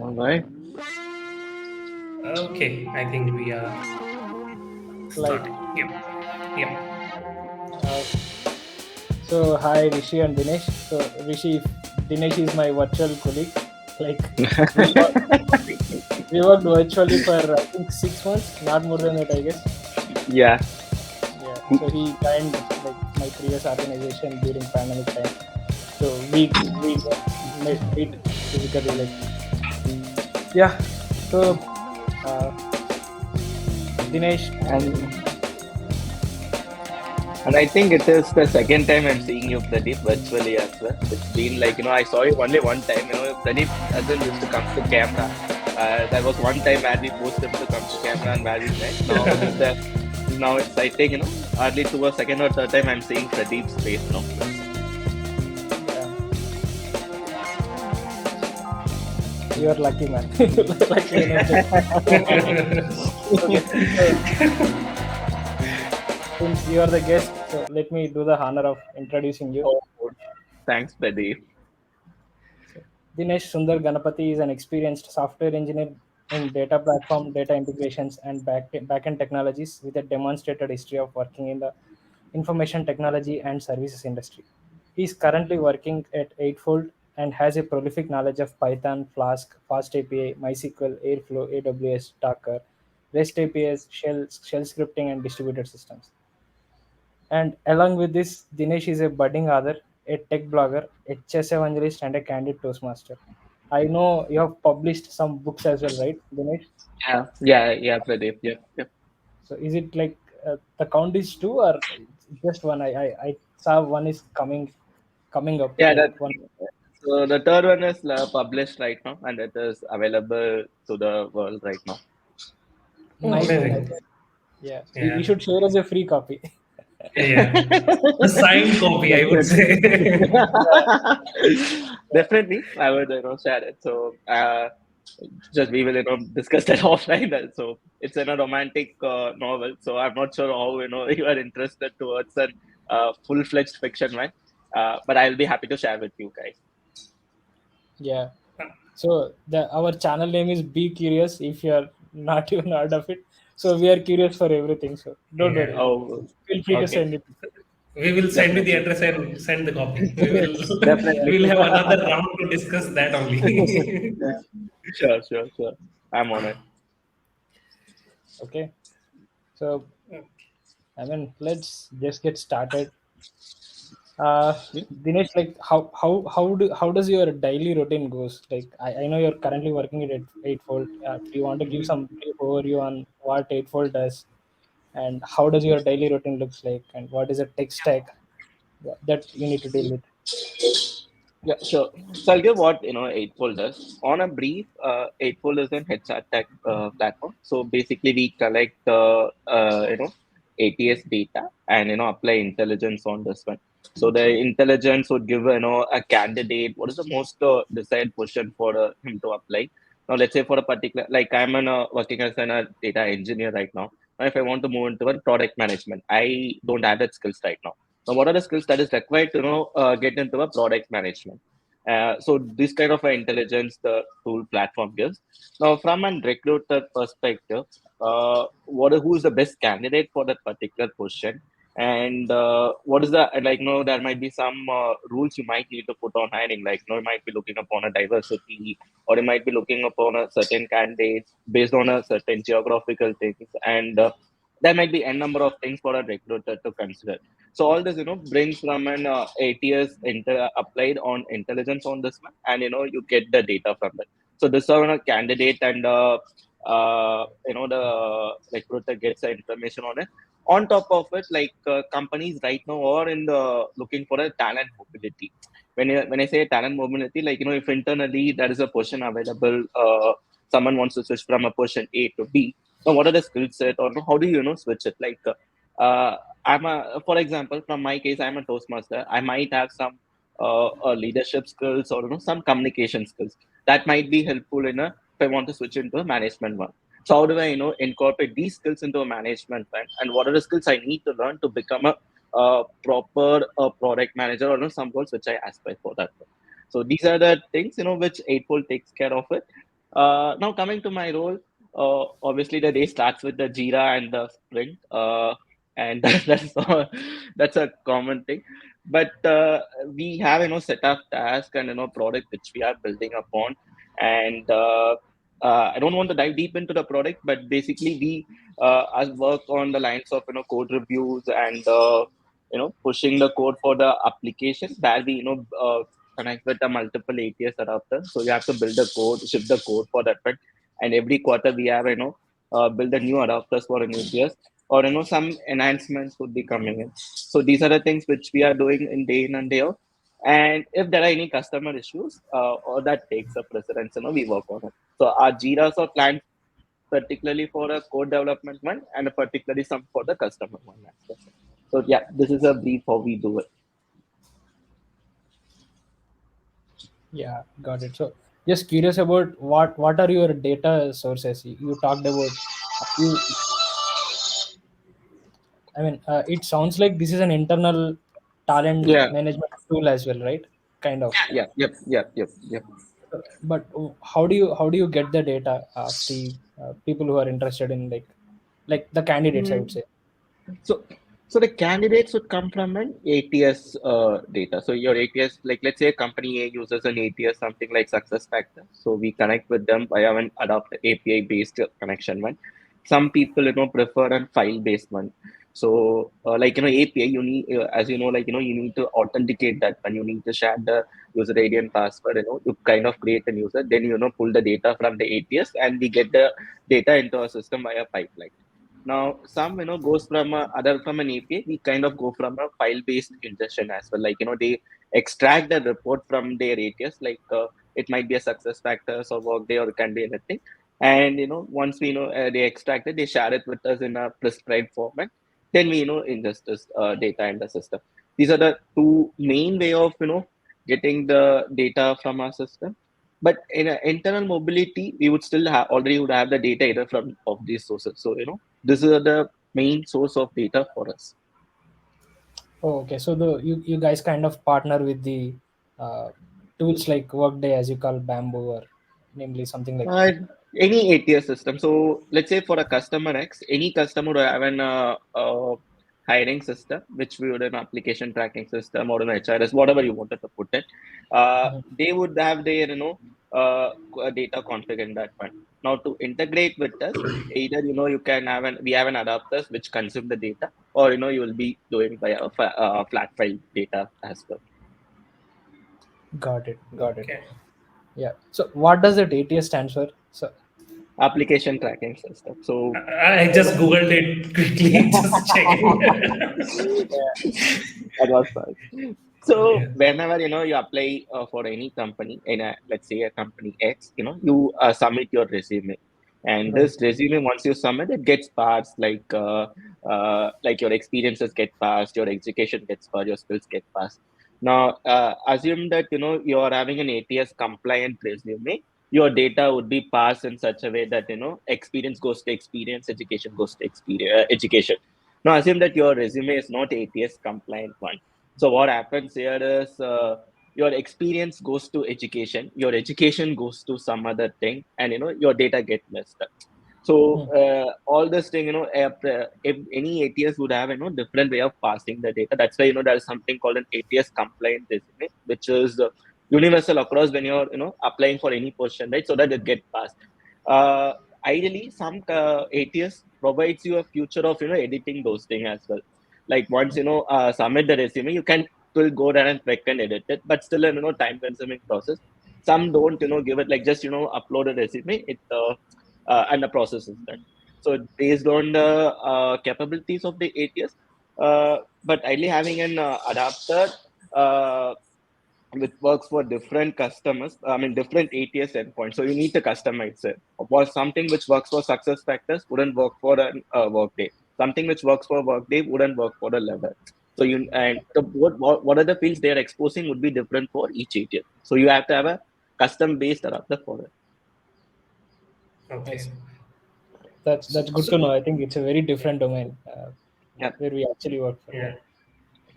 All right. Okay, I think we are Like, starting. Yep. Yep. uh, so hi Rishi and Dinesh. So Rishi, Dinesh is my virtual colleague. Like, we worked, we worked virtually for I think 6 months, not more than that, I guess. Yeah. Yeah. So he joined like my previous organization during pandemic time. So we meet physically. Like, yeah. So uh, Dinesh, And and I think it is the second time I'm seeing you, Pradeep, virtually as well. It's been like, I saw you only one time. Pradeep doesn't used to come to camera. There was one time where we forced him to come to camera and where we met. Now it's I think, hardly to a second or third time I'm seeing Pradeep's face now. yeah, you're lucky man. You're lucky enough. Okay. So since you are the guest, so let me do the honor of introducing you. Oh, thanks, Pradeep. So, Dinesh Sundar Ganapati is an experienced software engineer in data platform, data integrations, and backend technologies with a demonstrated history of working in the information technology and services industry. He is currently working at Eightfold and has a prolific knowledge of Python, Flask, FastAPI, MySQL, Airflow, AWS, Docker, REST APIs, shell scripting, and distributed systems. And along with this, Dinesh is a budding author, a tech blogger, a chess evangelist, and a candid Toastmaster. I know you have published some books as well, right, Dinesh? Yeah, Pradeep. Yep. So is it like the count is two or just one? I saw one is coming up Yeah, like that. one. So the third one is published right now, and it is available to the world right now. Oh, Nice man. amazing. Yeah, you Yeah. should share us a free copy. Yeah. A signed copy, I would Definitely. say. Yeah, Definitely, I would share it. So just we will discuss that offline. So it's in a romantic novel. So I'm not sure how you are interested towards a full-fledged fiction one. But I'll be happy to share with you guys. yeah. So the our channel name is Be Curious. If you are not even heard of it, so we are curious for everything. So don't Yeah. worry. Oh, Feel free to okay, send it. We will send you the definitely, address and send the copy. We will Yeah, definitely. we'll have another round to discuss that only. yeah. Sure. I'm on it. Okay. So I mean, let's just get started. Uh, Dinesh, like how does your daily routine goes? Like I know you're currently working at Eightfold. Do you want to give some brief overview on what Eightfold does and how does your daily routine looks like and what is a tech stack that you need to deal with? Yeah, sure. So I'll give what Eightfold does. On a brief, Eightfold is an HR tech platform. So basically, we collect ATS data and apply intelligence on this one. So the intelligence would give a candidate what is the most desired question for him to apply. Now, let's say for a particular like I'm working as a data engineer right now. Now, if I want to move into a product management, I don't have that skills right now. Now, what are the skills that is required to get into a product management? So this kind of intelligence the tool platform gives. Now, from a recruiter perspective, who is the best candidate for that particular position, and what is the like? There might be some rules you might need to put on hiring. Like, you might be looking upon a diversity, or you might be looking upon a certain candidate based on a certain geographical things, and there might be n number of things for a recruiter to consider. So all this, brings from an ATS applied on intelligence on this one, and you get the data from that. So this one a candidate and the recruiter gets the information on it. On top of it, like companies right now are in the looking for a talent mobility. When I say talent mobility, like if internally there is a position available, someone wants to switch from a position A to B. Now, what are the skill set, or how do you switch it? Like for example, from my case, I'm a Toastmaster. I might have some leadership skills or some communication skills that might be helpful if I want to switch into a management one. So how do I incorporate these skills into a management one, and what are the skills I need to learn to become a proper product manager or some roles which I aspire for that one. So these are the things which Eightfold takes care of it. Now coming to my role, obviously the day starts with the Jira and the sprint, and that's a common thing. But we have set of tasks and product which we are building upon, and I don't want to dive deep into the product, but basically we as work on the lines of code reviews and pushing the code for the application where we connect with the multiple ATS adapters. So you have to build the code, ship the code for that one. And every quarter we have, build the new adapters for an ATS, or some enhancements would be coming in. So these are the things which we are doing in and day out. And if there are any customer issues, or that takes a precedence, we work on it. So our Jiras are planned particularly for a code development one, and particularly some for the customer one as well. So yeah, this is a brief how we do it. Yeah, got it. So just curious about what are your data sources? You talked about you. I mean, it sounds like this is an internal talent Yeah, management tool as well, right? Kind of. yeah, yep. But how do you get the data of the people who are interested in like the candidates, I would Mm. say. So, so the candidates would come from an ATS data. So your ATS, like let's say company A uses an ATS, something like SuccessFactors. So we connect with them via an adopt API based connection one. Some people, prefer a file based one. So like API, you need as like you need to authenticate that one. You need to share the user ID and password. You kind of create a user, then pull the data from the ATS, and we get the data into our system via pipeline. Now, some goes from other from an API. We kind of go from a file-based ingestion as well. Like they extract the report from their ATS. Like it might be a success factors or Workday, or it can be anything. And once we they extract it, they share it with us in a prescribed format. Then we ingest this data in the system. These are the two main way of getting the data from our system. But in an internal mobility, we would still have already would have the data either from of these sources. So this is the main source of data for us. Oh, okay. So you guys kind of partner with the uh, tools like Workday, as you call Bamboo, or namely something like that. Uh, any ATS system. So let's say for a customer X, any customer would have an hiring system, which we would an application tracking system or an HRS, whatever you wanted to put it. Mhm. They would have their data config in that one. Now to integrate with us, either you can have we have an adapters which consume the data, or you will be doing by a flat file data as well. Got it. Got it. Okay. Yeah. So what does that ATS stands for? So Application tracking system. So I just Googled it quickly, just checking. that was fun. So Yeah. whenever you apply for any company in a, let's say, a company X, you submit your resume, and right. this resume, once you submit, it gets passed, like your experiences get passed, your education gets passed, your skills get passed. Now assume that you are having an ATS compliant resume. Your data would be passed in such a way that experience goes to experience, education goes to experience, education. Now assume that your resume is not ATS compliant one. So what happens here is your experience goes to education, your education goes to some other thing, and your data get messed up. So Hmm. all this thing, if any ATS would have different way of passing the data. That's why there's something called an ATS compliant resume, which is universal across when you're applying for any position, right? So that it get passed. Uh, Ideally, some ATS provides you a future of editing those things as well. Like once submit the resume, you can still go there and click and edit it, but still time consuming process. Some don't give it, like just upload a resume, it and the process is done. So based on the capabilities of the ATS, but ideally having an adapter uh, which works for different customers, I mean different ATS endpoints. So you need to customize it. Or something which works for success factors wouldn't work for a Workday. Something which works for Workday wouldn't work for a level. So you and the what are the fields they are exposing would be different for each ATS. So you have to have a custom based adapter for it. Okay. Nice. That's good So, to know. I think it's a very different domain yeah. where we actually work for. Yeah,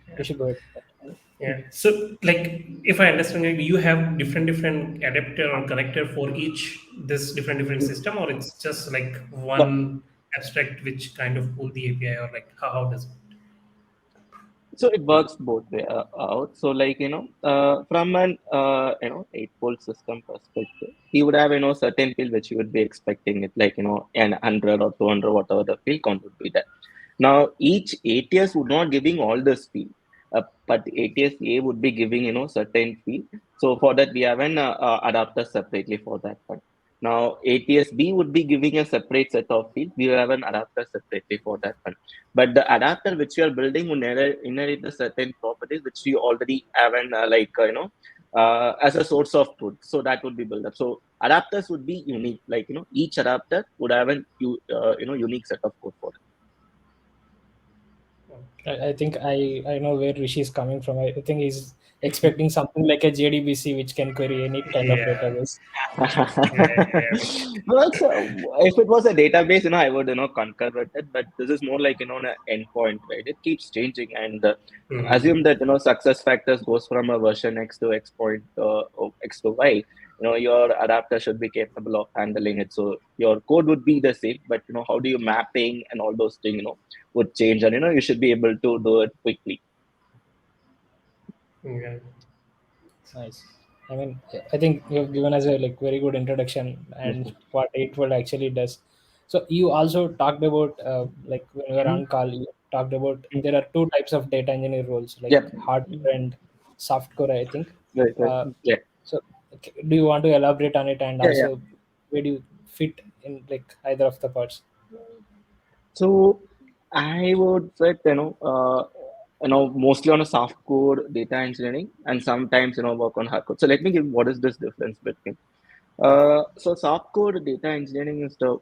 Yeah. you should go ahead. Yeah. So, like, if I understand it, you have different adapter or connector for each this different system, or it's just like So, one abstract which kind of pull the API, or like how does it? so it works both way out. So like from an 8-volt system perspective, you would have certain field which you would be expecting it like an 100 or 200 whatever the field count would be there. Now each ATS would not giving all this field, but ATS A would be giving certain field. So for that we have an adapter separately for that one. Now ATS B would be giving a separate set of field. We have an adapter separately for that one. But the adapter which you are building will inherit the certain properties which you already have an as a source of truth. So that would be built up. So adapters would be unique. Like each adapter would have an unique set of code for it. I think I know where Rishi is coming from. I think he's expecting something like a JDBC which can query any kind of Yeah, database. yeah. Well, so if it was a database, I would, concur with it. But this is more like, an endpoint, right? It keeps changing, and assume Mhm. that success factors goes from a version X to X point or X to Y. Your adapter should be capable of handling it. So your code would be the same, but how do you mapping and all those things, would change, and you should be able to do it quickly. Yeah. Nice. I mean, I think you've given us a like very good introduction and what 8-volt actually does. So you also talked about like when we were Mhm. on call, you talked about there are two types of data engineer roles, like Yep. hardcore and softcore, I think. Right, right. Uh, Yeah. so do you want to elaborate on it, and Yeah, yeah. also where do you fit in like either of the parts? So I would say, mostly on a soft core data engineering and sometimes, work on hard code. So let me give what is this difference between. So soft code data engineering is the,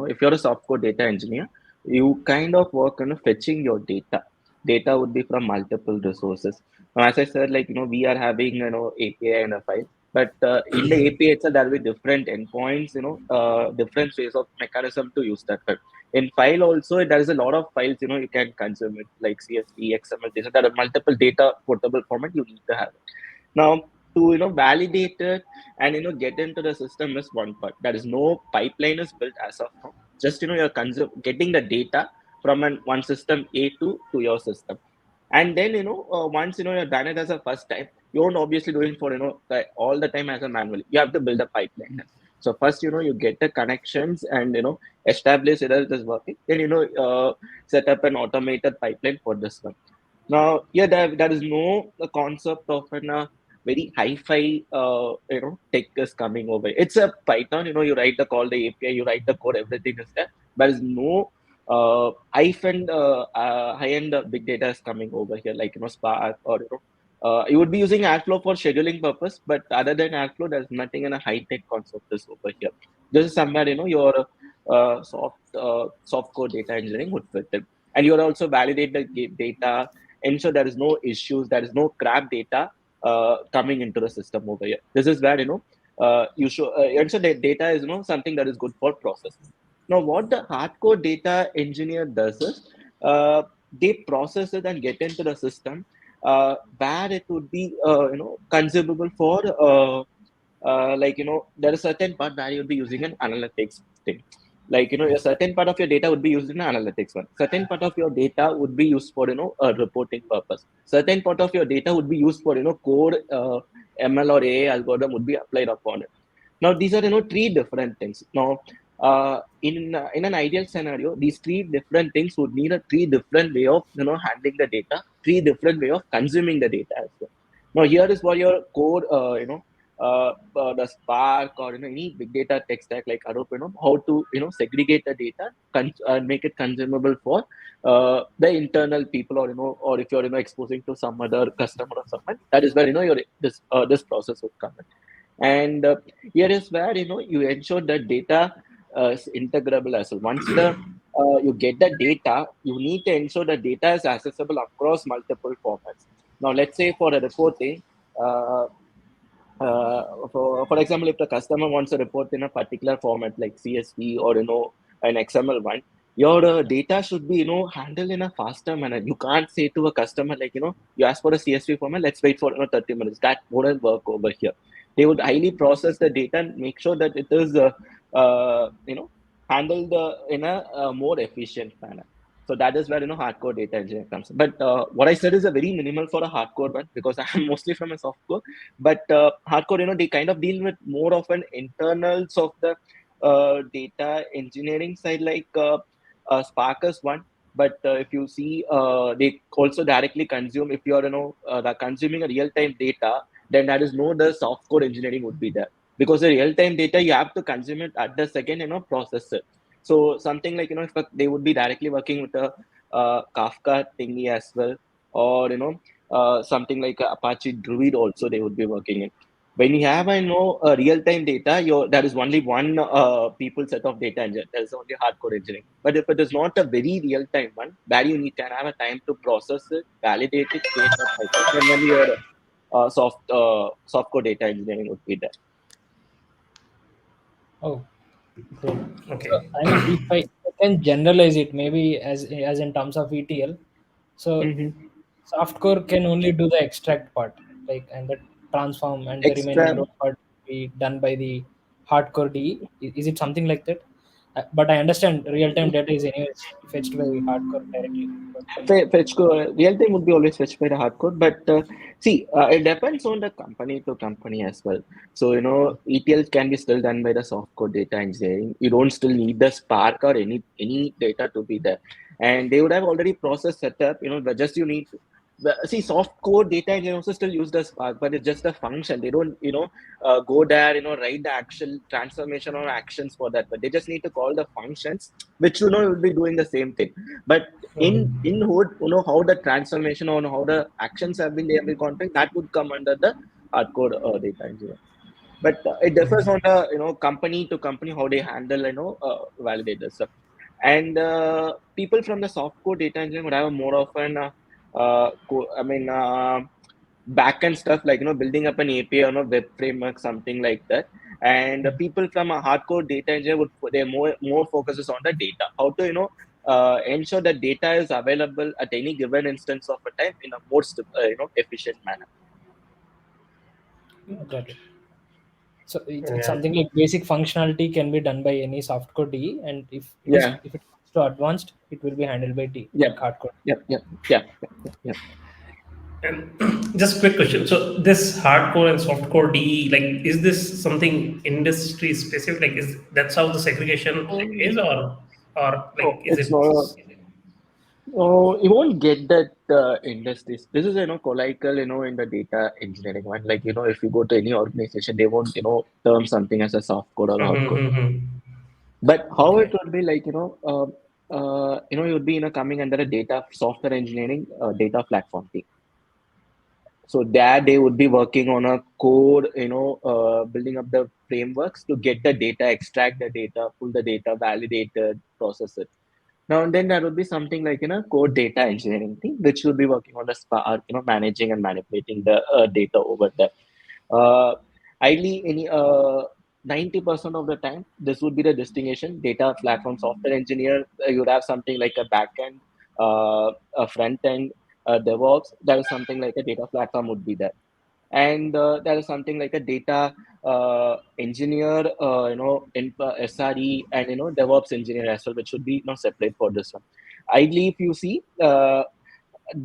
if you're a soft code data engineer, you kind of work on fetching your data. Data would be from multiple resources. Now, as I said, like, we are having, API and a file, but in the API itself, there will be different endpoints, different ways of mechanism to use that file. In file also, there is a lot of files, you can consume it like CSV, XML, so there are multiple data portable format you need to have. Now, to validate it and get into the system is one part. There is no pipeline is built as of now. Just you're getting the data from one system A to your system, and then once you're done it as a first time, you won't obviously do it for all the time as a manual. You have to build a pipeline. So first you get the connections and establish whether it is working. Then set up an automated pipeline for this one. Now, yeah, there is no the concept of an very hi-fi, tech is coming over. It's a Python, you write the call, the API, you write the code, everything is there. There is no high-end big data is coming over here, like Spark or you would be using Airflow for scheduling purpose, but other than Airflow, there's nothing in a high-tech concept is over here. This is somewhere your soft code data engineering would fit in, and you would also validate the data, ensure there is no issues, there is no crap data coming into the system over here. This is where you show ensure that data is something that is good for processing. Now, what the hardcore data engineer does is they process it and get into the system where it would be consumable for like there is certain part where you'll be using an analytics thing. Like a certain part of your data would be used in analytics one. Certain part of your data would be used for a reporting purpose. Certain part of your data would be used for code, ML or AI algorithm would be applied upon it. Now these are three different things. Now in an ideal scenario, these three different things would need a three different way of handling the data, three different way of consuming the data as well. Now here is what your code the Spark or any big data tech stack like Hadoop, how to segregate the data and make it consumable for the internal people, or or if you're exposing to some other customer or someone, that is where your this process would come in. And here is where you ensure that data is integrable as well. Once the you get the data, you need to ensure the data is accessible across multiple formats. Now, let's say for a reporting, uh, for example, if the customer wants a report in a particular format like CSV or an XML one, your data should be handled in a faster manner. You can't say to a customer like you ask for a CSV format, let's wait for 30 minutes. That wouldn't work over here. They would highly process the data and make sure that it is handled in a more efficient manner. So that is where hardcore data engineering comes. But what I said is a very minimal for a hardcore one, because I'm mostly from a softcore. But hardcore, they kind of deal with more of an internals of the data engineering side, like Spark is one. But if you see, they also directly consume. If you are consuming a real time data, then that is no the softcore engineering would be there, because the real time data you have to consume it at the second, process it. So something like if they would be directly working with a Kafka thingy as well, or something like Apache Druid also they would be working in. When you have real time data, there is only one people set of data engine. There is only hardcore engineering. But if it is not a very real time one, where you need to have a time to process it, validate it, create a pipeline, then only your softcore data engineering would be there. Oh, great. Okay. So I mean, if I can generalize it, maybe as in terms of ETL, so softcore can only do the extract part, like, and the transform and the remaining Extra. load part be done by the hardcore DE. Is it something like that? But I understand real-time data is anyways fetched by hardcore directly. But Fetch code, real time would be always fetched by the hard code, but see, it depends on the company to company as well. So ETL can be still done by the soft code data engineering. You don't still need the Spark or any data to be there, and they would have already process set up. But just you need to, see, soft code data engineering also still use the Spark, but it's just a function. They don't go there write the actual transformation or actions for that, but they just need to call the functions, which will be doing the same thing. But in hood, how the transformation or how the actions have been there in context, that would come under the hardcore data engineering. But it differs on the company to company how they handle validate this stuff. And people from the softcore data engineering would have more of an backend stuff, like building up an API or web framework, something like that. And people from a hardcore data engineer would their more focuses on the data, how to ensure that data is available at any given instance of a time in a most efficient manner. got it. So it's Yeah. something like basic functionality can be done by any softcore DE, and if Yeah. it comes to advanced, it will be handled by D, Yep. like hardcore. Yeah. And just quick question. So this hardcore and softcore DE, like, is this something industry specific? Like, is that's how the segregation is, or like, is It's it? not. Oh, you won't get that industries. This is colloquial, in the data engineering one. Like, if you go to any organization, they won't, term something as a soft code or hard code. But how it Okay. would be like, you would be, coming under a data software engineering data platform team. So there they would be working on a code, building up the frameworks to get the data, extract the data, pull the data, validate it, process it. Now and then there would be something like code data engineering team, which will be working on the Spark, managing and manipulating the data over there. Uh, Ideally, 90% of the time, this would be the destination. Data platform software engineer, you would have something like a backend, a front end, DevOps. That is something like a data platform would be there. And there is something like a data engineer, in SRE, and DevOps engineer as well, which should be separate for this one. Ideally, if you see,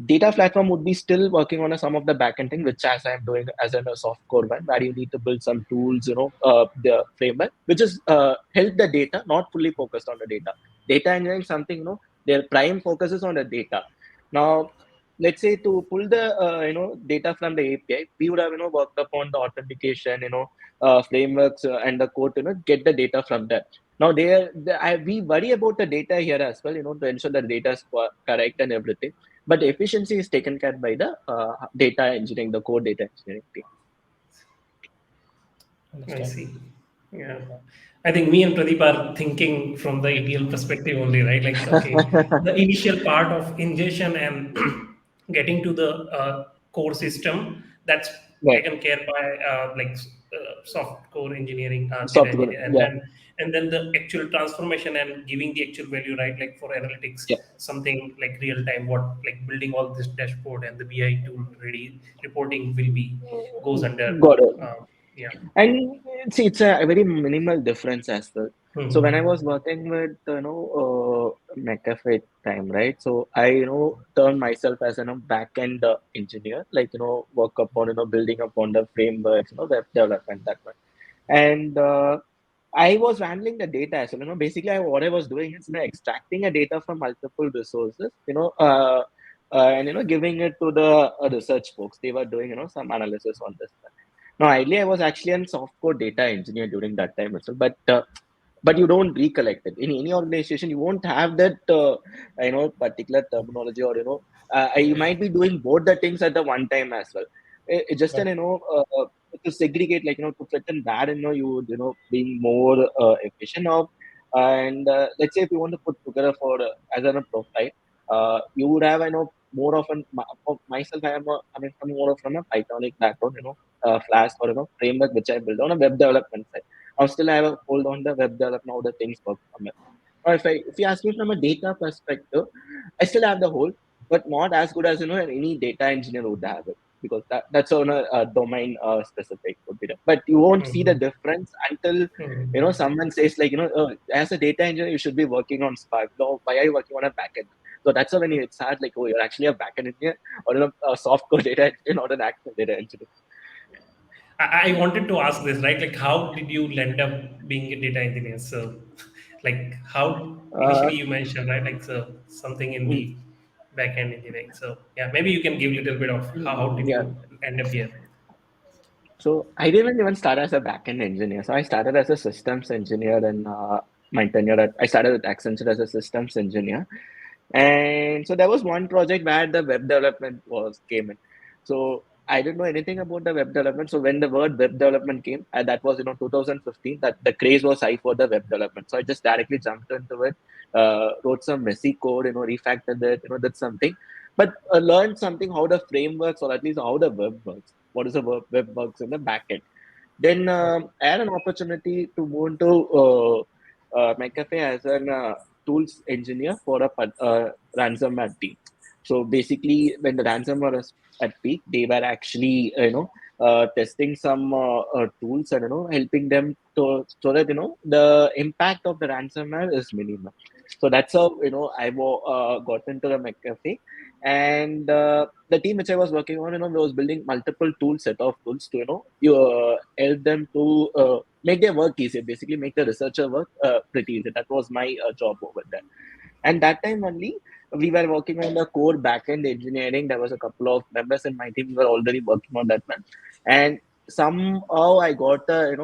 data platform would be still working on some of the backend thing, which as I'm doing as a soft core one, where you need to build some tools, the framework, which is help the data, not fully focused on the data. Data engineering something, their prime focus is on the data. Now, let's say to pull the data from the API, we would have worked upon the authentication, frameworks and the code, get the data from there. Now we worry about the data here as well, to ensure that data is correct and everything. But the efficiency is taken care by the data engineering, the core data engineering team. I see. Yeah. I think me and Pradeep are thinking from the ETL perspective only, right? Like, okay, the initial part of ingestion and getting to the core system, that's Right. taken care by soft core engineering, data Software, engineer, and yeah. then and then the actual transformation and giving the actual value, right? Like for analytics, Yeah. something like real time, what like building all this dashboard and the BI tool ready reporting will be goes under. Got it. Yeah. And see, it's a very minimal difference as well. So when I Hmm. was working with McAfee time, right? So I turned myself as back end engineer, like work upon building upon the frameworks, web development that one. And I was handling the data as well. Basically, what I was doing is extracting a data from multiple resources, and giving it to the research folks. They were doing some analysis on this. No, ideally, I was actually a software data engineer during that time as well. But you don't recollect it in any organization. You won't have that particular terminology, or you might be doing both the things at the one time as well. It's just Right. to segregate, like to fit in that, you would being more efficient of. And let's say if you want to put together for as a profile, you would have more of an for myself. I am coming more from a Pythonic background, Flask or framework which I built on a web development side. I still have a hold on the web development, how the things work from it. Or if you ask me from a data perspective, I still have the whole, but not as good as any data engineer would have it, because that's on a domain specific would be there. But you won't see the Hmm. difference until Hmm. someone says, like as a data engineer you should be working on Spark. No, why are you working on a backend? So that's when it's hard, like, oh, you're actually a backend engineer, or a software data engineer, not an actual data engineer. I wanted to ask this, right? Like, how did you end up being a data engineer? So, like, how Uh, initially you mentioned, right? Like, so something in mm, the backend engineering. So, yeah, maybe you can give a little bit of how did yeah. you end up here? So I didn't even start as a backend engineer. So I started as a systems engineer in my tenure I started with Accenture as a systems engineer. And so there was one project where the web development was came in. So I didn't know anything about the web development. So when the word web development came, that was 2015, that the craze was high for the web development. So I just directly jumped into it, wrote some messy code, refactored it, did something, but learned something how the frameworks, or at least how the web works. What is the web works in the backend? Then I had an opportunity to move into McAfee as an tools engineer for a ransomware team. So basically, when the ransomware was at peak, they were actually testing some tools and helping them to, so that the impact of the ransomware is minimal. So that's how got into the McAfee. And the team which I was working on, was building multiple tool set of tools to help them to make their work easier, basically make the researcher work pretty easy. That was my job over there. And that time only, we were working on the core backend engineering. There was a couple of members in my team who were already working on that one. And somehow I got a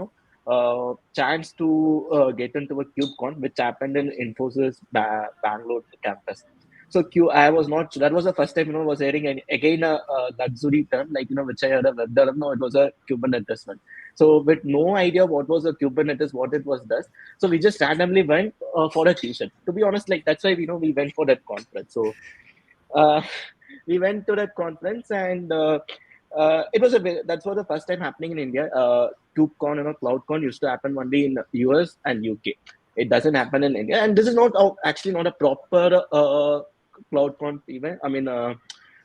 chance to get into a KubeCon, which happened in Infosys Bangalore campus. So I was not. That was the first time was hearing again a luxury term, like which I heard of web development. No, it was a Kubernetes one. So with no idea what was a Kubernetes, what it was does. So we just randomly went for a t-shirt. To be honest, like that's why we went for that conference. So uh, we went to that conference, and it was that's for the first time happening in India. KubeCon, CloudCon used to happen only in US and UK. It doesn't happen in India, and this is not actually not a proper CloudCon event. I mean.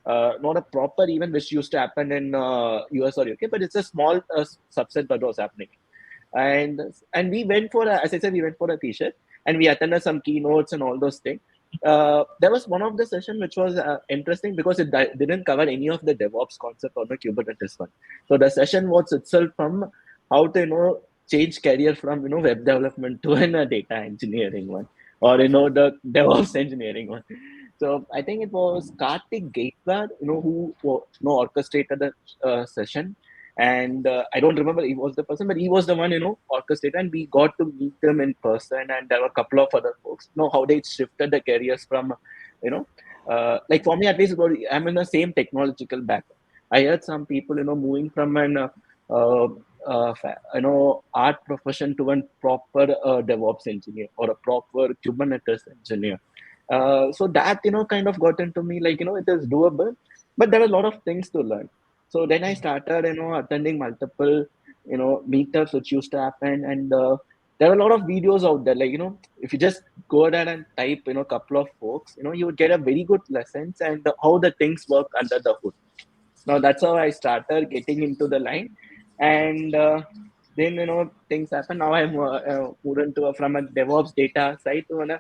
Not a proper event which used to happen in US or UK, but it's a small subset that was happening. and and we went for as I said, we went for a t-shirt, and we attended some keynotes and all those things. There was one of the session which was interesting because it didn't cover any of the DevOps concept or the Kubernetes one. So the session was itself from how to change career from web development to a data engineering one, or the DevOps engineering one. So I think it was Karthik Gaikwad, who orchestrated the session. And I don't remember he was the person, but he was the one orchestrated, and we got to meet them in person. And there were a couple of other folks, how they shifted the careers from you know like for me at least, I'm in the same technological background. I heard some people moving from an art profession to a proper DevOps engineer or a proper Kubernetes engineer. So that kind of got into me, like it is doable, but there are a lot of things to learn. So then I started, attending multiple, meetups which used to happen. And there are a lot of videos out there. Like, if you just go ahead and type, a couple of folks, you would get a very good lessons and how the things work under the hood. Now that's how I started getting into the line, and then things happen. Now I'm moved into from a DevOps data side to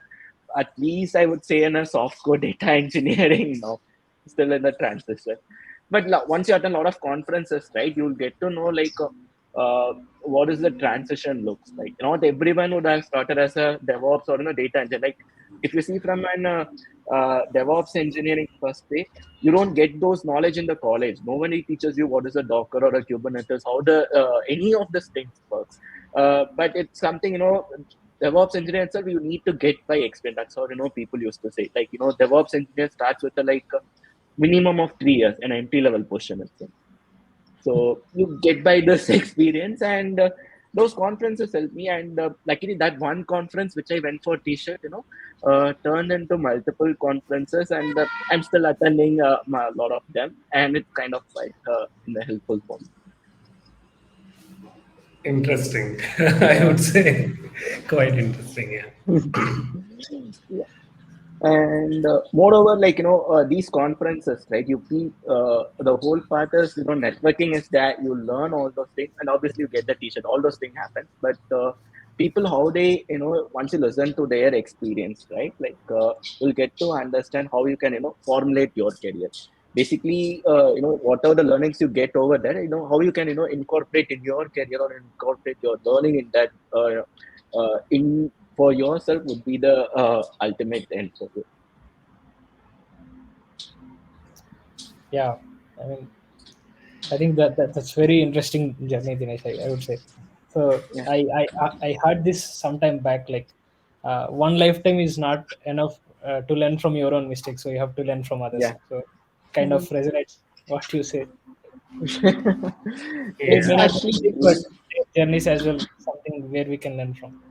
at least I would say in a software data engineering now, still in the transition. But once you attend a lot of conferences, right, you'll get to know like what is the transition looks like. Not everyone would have started as a DevOps or data engineer. Like if you see from an DevOps engineering perspective, you don't get those knowledge in the college. Nobody teaches you what is a Docker or a Kubernetes, how the any of these things works. But it's something DevOps engineer itself you need to get by experience. That's how people used to say. Like DevOps engineer starts with a minimum of 3 years, an entry level position itself. So you get by this experience, and those conferences helped me. And luckily, that one conference which I went for T-shirt, turned into multiple conferences, and I'm still attending a lot of them, and it's kind of quite helpful for me. Interesting. I would say quite interesting. Yeah. Yeah. And moreover, these conferences, right? You feel the whole part is networking is that you learn all those things, and obviously you get the T-shirt. All those things happen, but people how they once you listen to their experience, right? Like you'll get to understand how you can formulate your career. Basically, whatever the learnings you get over there, how you can incorporate in your career or incorporate your learning in that in for yourself would be the ultimate end of it. Yeah, I mean, I think that's very interesting journey, Dinesh. I would say. So Yeah. I heard this sometime back. Like, one lifetime is not enough to learn from your own mistakes. So you have to learn from others. Yeah. So kind of resonates what you say. It It's may Yeah. not actually be, but journeys as well something where we can learn from.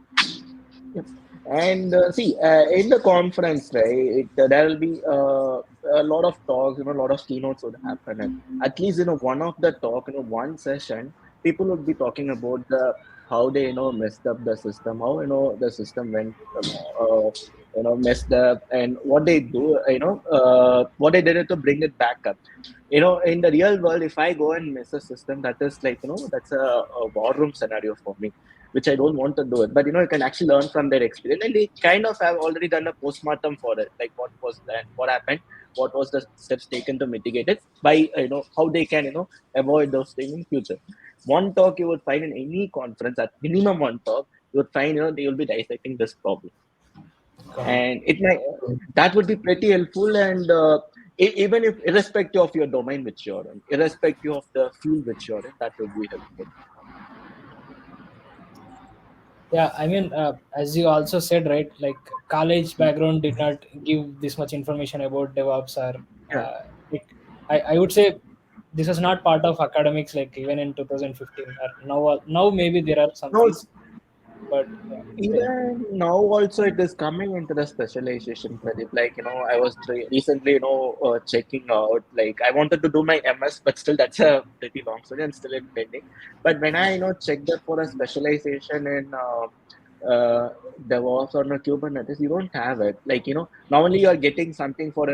and see in the conference, right? There will be a lot of talks, a lot of keynotes would happen, and at least one of the talk, one session, people would be talking about the how they messed up the system, how the system went messed up, and what they do, what they did to bring it back up. In the real world, if I go and miss a system, that is like that's a war room scenario for me, which I don't want to do it. But you can actually learn from their experience, and they kind of have already done a postmortem for it, like what was that, what happened, what was the steps taken to mitigate it, by how they can avoid those things in future. One talk you would find in any conference, at minimum one talk, you would find they will be dissecting this problem, and it might that would be pretty helpful. And even if irrespective of your domain which you're in, irrespective of the field which you're in, that would be helpful. Yeah, I mean, as you also said, right? Like, college background did not give this much information about DevOps, or Yeah. like, I would say this was not part of academics. Like even in 2015, or now maybe there are some No, fields, but yeah, still. even now also it is coming into the specialization, Pradeep. Like I was recently checking out, like I wanted to do my MS, but still that's a pretty long story and still in pending. But when I checked up for a specialization in DevOps or Kubernetes, you don't have it. Like normally you are getting something for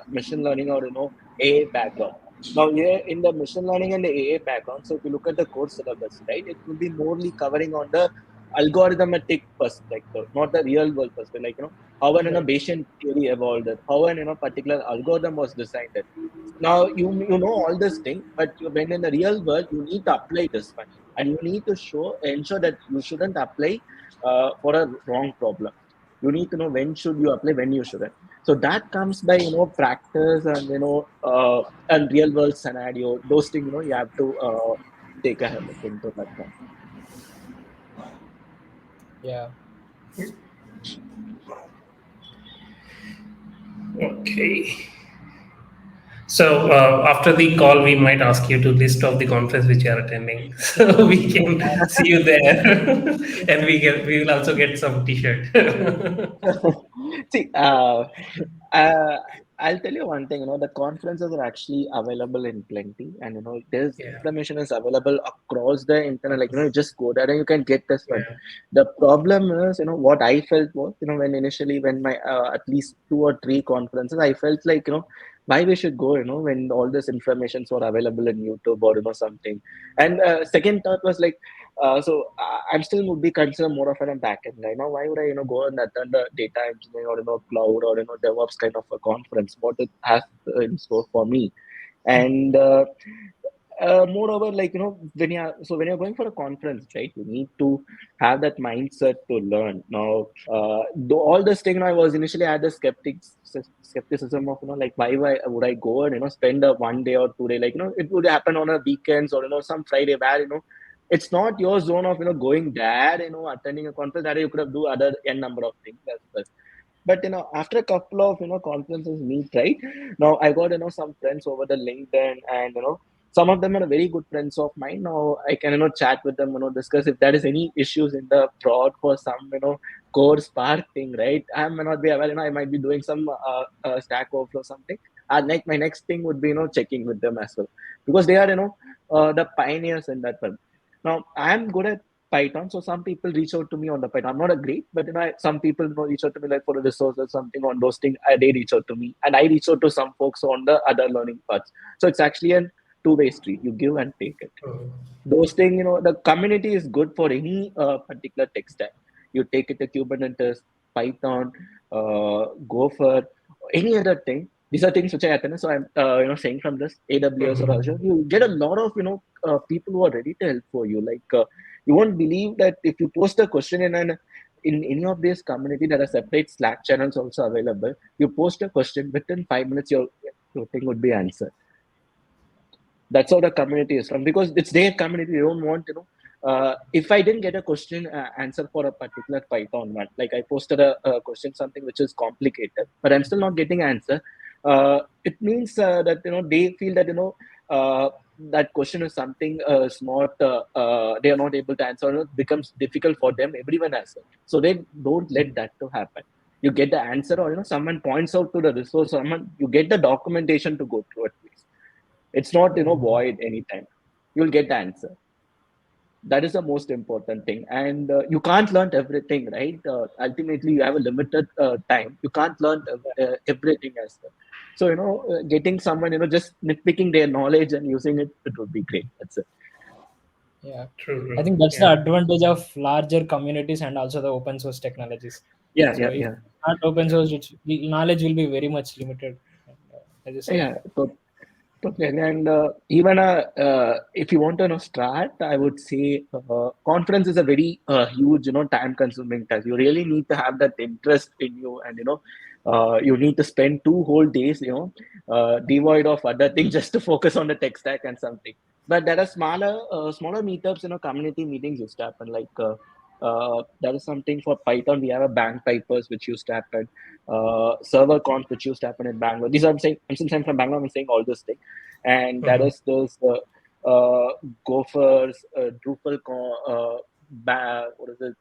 machine learning or AI background. Now here in the machine learning and the AI background, so if you look at the course syllabus, right, it will be morely covering on the algorithmic perspective, not the real world perspective. Like how an Bayesian theory evolved, how an particular algorithm was designed. Now you know all this thing, but when in the real world you need to apply this one, and you need to ensure that you shouldn't apply for a wrong problem. You need to know when should you apply, when you shouldn't. So that comes by practice and and real world scenario. Those things you have to take a look into that one. Yeah. Okay. So after the call, we might ask you to list off the conference which you are attending, so we can see you there, and we will also get some T-shirt. See, uh, I'll tell you one thing, the conferences are actually available in plenty, and there's Yeah. information is available across the internet. Like, you just go there and you can get this one. Yeah. The problem is, what I felt was, when initially when my at least 2 or 3 conferences, I felt like, why we should go, when all this information are available in YouTube or something. And second thought was like, I'm still would be considered more of a backend guy. Now, why would I, go and attend a data engineering or cloud or DevOps kind of a conference? What it has in store for me, and moreover, like when you're going for a conference, right? You need to have that mindset to learn. Now, all this thing, I was initially had the skepticism of like why would I go and spend a 1 day or 2 day, like it would happen on a weekends or some Friday where it's not your zone of going there, attending a conference that you could have do other n number of things as well. But after a couple of conferences meet, right? Now I got some friends over the LinkedIn, and some of them are very good friends of mine. Now I can chat with them, discuss if there is any issues in the prod for some core Spark thing, right? I may not be aware, I might be doing some Stack Overflow something. And like my next thing would be checking with them as well, because they are the pioneers in that one. Now I'm good at Python. So some people reach out to me on the Python. I'm not a great, but some people reach out to me like for a resource or something on those things. They reach out to me, and I reach out to some folks on the other learning parts. So it's actually a two-way street. You give and take it. Mhm. Those things, the community is good for any particular tech stack. You take it to Kubernetes, Python, Gopher, any other thing. These are things which I attend. So I'm saying from this AWS or Azure, you get a lot of people who are ready to help for you. Like you won't believe that if you post a question in any of these community, there are separate Slack channels also available. You post a question, within 5 minutes your thing would be answered. That's how the community is from, because it's their community. They don't want if I didn't get a question answer for a particular Python one, like I posted a question something which is complicated, but I'm still not getting answer. It means that they feel that that question is something is not they are not able to answer, or it becomes difficult for them, everyone has it, so they don't let that to happen. You get the answer, or someone points out to the resource, someone, you get the documentation to go through at least. It's not void anytime. You'll get the answer. That is the most important thing. And you can't learn everything, right? Ultimately, you have a limited time. You can't learn everything as well. So getting someone just nitpicking their knowledge and using it, it would be great. That's it. Yeah, True. I think that's the Yeah. advantage of larger communities and also the open source technologies. Yeah, So yeah, if yeah. not open source, the knowledge will be very much limited. And, as you said, Yeah, totally. And even if you want to start, I would say conference is a very huge, time-consuming task. You really need to have that interest in you, and you need to spend 2 whole days, devoid of other things just to focus on the tech stack and something. But there are smaller meetups, community meetings used to happen. Like that is something for Python. We have a Bagpipers which used to happen, server conf which used to happen in Bangalore. These are since I'm from Bangalore, I'm saying all this thing, and that Mhm. is those Gophers, Drupal, what is it?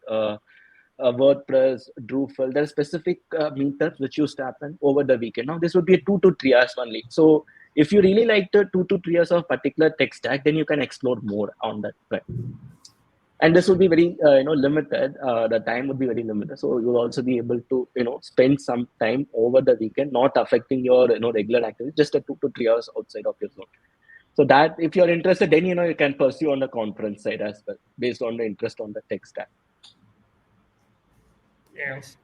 WordPress, Drupal. There are specific meetups which used to happen over the weekend. Now this would be a 2 to 3 hours only. So if you really like the 2 to 3 hours of particular tech stack, then you can explore more on that. Right? And this would be very limited. The time would be very limited, so you'll also be able to spend some time over the weekend, not affecting your regular activity, just a 2 to 3 hours outside of your zone. So that if you're interested, then you can pursue on the conference side as well, based on the interest on the tech stack. Yeah. nice.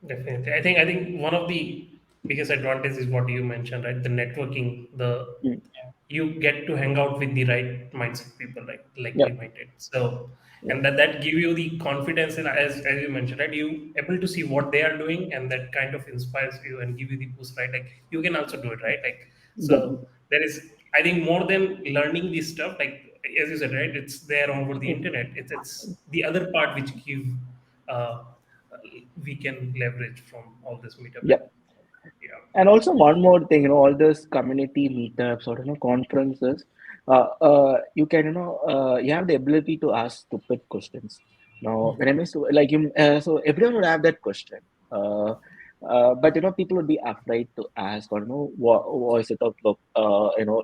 Definitely. I think one of the biggest advantages is what you mentioned, right? The networking, the Mm. you get to hang out with the right mindset people, right? Yeah, Likely minded. So yeah, and that give you the confidence in, as you mentioned, right? You able to see what they are doing, and that kind of inspires you and give you the boost, right? Like you can also do it, right? Like so definitely. there is, I think, more than learning this stuff, like as you said, right? It's there over the Mm. internet. It's the other part which give uh, we can leverage from all this meetup. Yeah. And yeah. And also one more thing, all those community meetups or conferences, you can you have the ability to ask stupid questions. Now, when I mean like you, so everyone would have that question. Uh, But people would be afraid to ask, or voice it out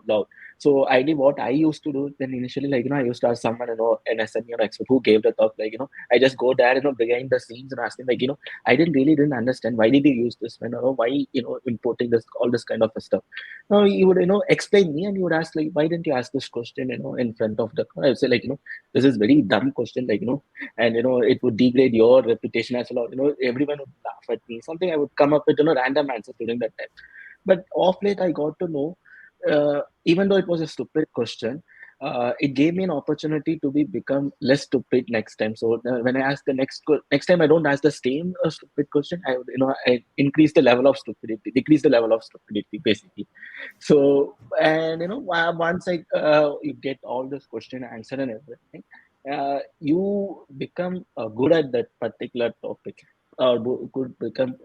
loud. So ideally, what I used to do then initially, like I used to ask someone, an SME or expert who gave the talk, like I just go there, behind the scenes and ask him, like I didn't understand why did he use this when, why importing this all this kind of stuff. Now he would explain me, and he would ask, like, why didn't you ask this question in front of the. I would say, like this is very dumb question, like and it would degrade your reputation as well. Everyone would laugh at me. Something I would come up with random answers during that time. But off late, I got to know, even though it was a stupid question, it gave me an opportunity to become less stupid next time. So when I ask the next time, I don't ask the same stupid question. I would I increase the level of stupidity, decrease the level of stupidity, basically. So, and once you get all this question answered and everything, you become good at that particular topic, or could become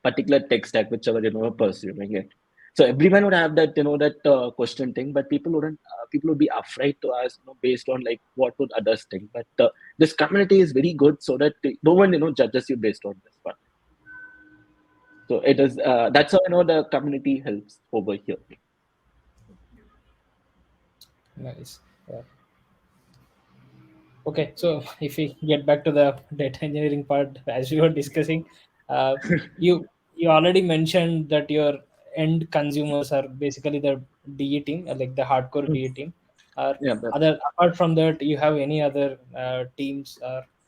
particular tech stack, whichever pursuing it. So everyone would have that that question thing, but people would be afraid to ask based on like what would others think. But this community is very good, so that no one judges you based on this one. So it is that's how the community helps over here. Nice. Yeah. Okay, so if we get back to the data engineering part, as we were discussing, uh, you you already mentioned that your end consumers are basically the DE team, like the hardcore DE team. Or Yeah, other apart from that, you have any other teams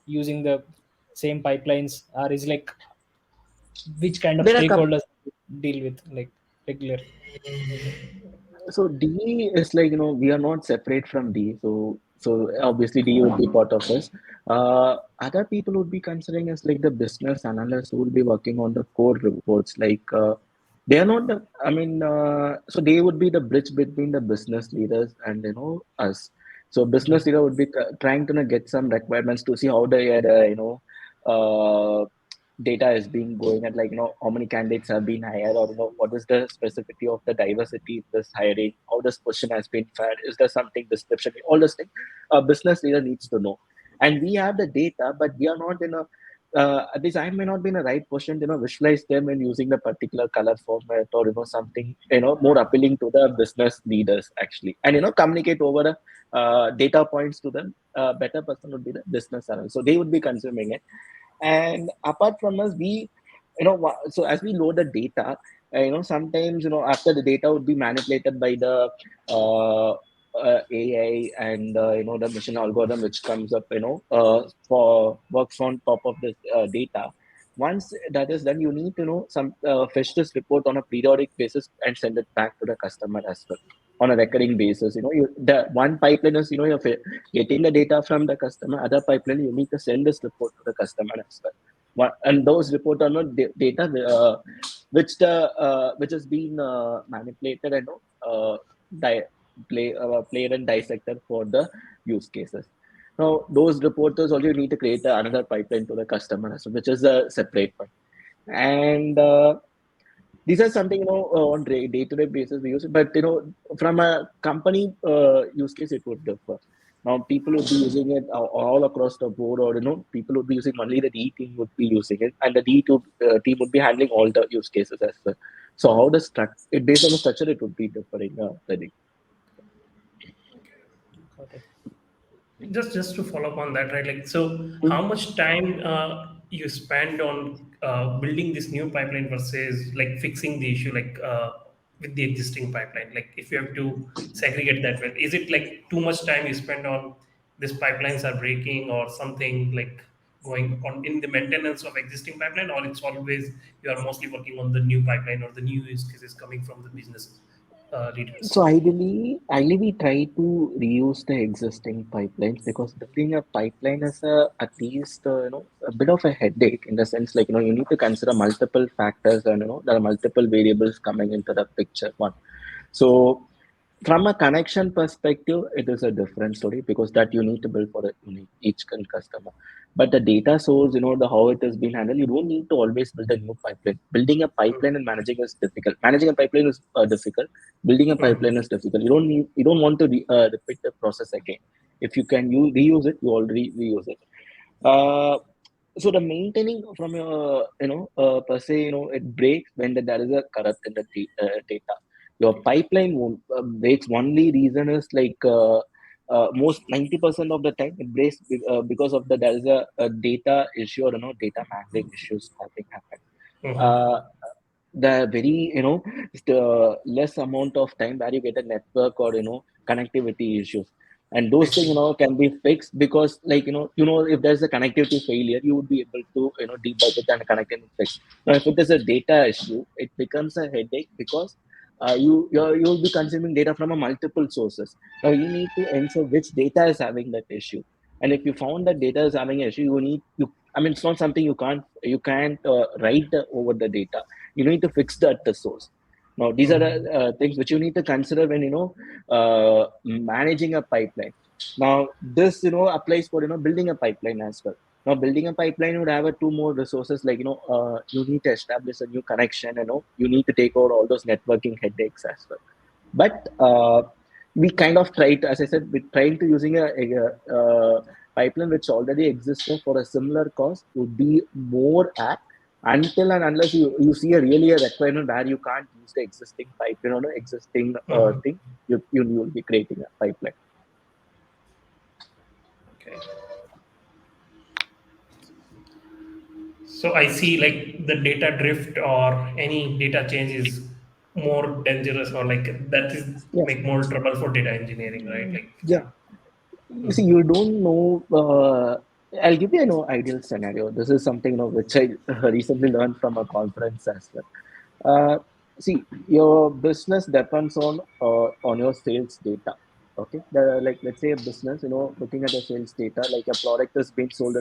using the same pipelines, or is like which kind of there are stakeholders deal with like regular? so D is like we are not separate from D. So obviously D would be part of us. Other people would be considering as like the business analysts who will be working on the core reports. Like they are not the. I mean, so they would be the bridge between the business leaders and us. So business leader would be trying to get some requirements to see how they had uh, data is being going at, like how many candidates have been hired, or what is the specificity of the diversity in this hiring, how this question has been fared, is there something description, all those things a business leader needs to know. And we have the data, but we are not in a at least I may not be in the right position to visualize them in using the particular color format, or something more appealing to the business leaders actually, and communicate over the data points to them. Better person would be the business analyst, so they would be consuming it. And apart from us, we so as we load the data, sometimes after the data would be manipulated by the AI, and the machine algorithm which comes up for works on top of this data. Once that is done, you need to some fetch this report on a periodic basis and send it back to the customer as well on a recurring basis. The one pipeline is you're getting the data from the customer. Other pipeline, you need to send this report to the customer as well. And those report are not data which has been manipulated and di- played and dissected for the use cases. Now those reporters also need to create another pipeline to the customer, which is a separate one. And these are something on day-to-day basis we use it, but from a company use case it would differ. Now people would be using it all across the board, or people would be using only the D team would be using it, and the D2 team would be handling all the use cases as well. So how the it based on the structure it would be differing. I think. Okay. Just to follow up on that, right? Like, so how much time you spend on building this new pipeline versus like fixing the issue, like with the existing pipeline? Like, if you have to segregate that, well, is it like too much time you spend on these pipelines are breaking or something like going on in the maintenance of existing pipeline, or it's always you are mostly working on the new pipeline or the new use cases coming from the business leaders? So ideally, we try to reuse the existing pipelines, because building a pipeline is at least a bit of a headache, in the sense, like you need to consider multiple factors, and there are multiple variables coming into the picture. One, so from a connection perspective, it is a different story, because that you need to build for each customer. But the data source, the how it has been handled, you don't need to always build a new pipeline. Building a pipeline and managing is difficult. Managing a pipeline is difficult. Building a pipeline is difficult. You don't want to repeat the process again. If you can reuse it, you already reuse it. Uh, So the maintaining from your, per se, it breaks when there is a corrupt in the data. Your pipeline won't breaks. Only reason is like most 90% of the time it breaks because of there is a data issue, or data mangling issues having happened. Mhm. Uh, the very the less amount of time where you get a network or connectivity issues, and those things can be fixed, because like if there's a connectivity failure, you would be able to debug it and connect and fix. Now if it is a data issue, it becomes a headache, because you'll be consuming data from a multiple sources. Now you need to ensure which data is having that issue, and if you found that data is having an issue, I mean, it's not something you can't write over the data. You need to fix that at the source. Now these are Mhm. things which you need to consider when managing a pipeline. Now this applies for building a pipeline as well. Now building a pipeline would have two more resources, like you need to establish a new connection. You need to take over all those networking headaches as well. But we kind of tried, as I said, we're trying to using a pipeline which already existed for a similar cost would be more apt, until and unless you see really a requirement where you can't use the existing pipeline or the existing Mhm. thing. You will be creating a pipeline. Okay. So I see like the data drift or any data change is more dangerous, or like that is Yeah, make more trouble for data engineering, right? Like, yeah. You see, mhm. you don't know. I'll give you an ideal scenario. This is something which I recently learned from a conference as well. See, your business depends on your sales data. Okay, like let's say a business, looking at the sales data, like a product is being sold,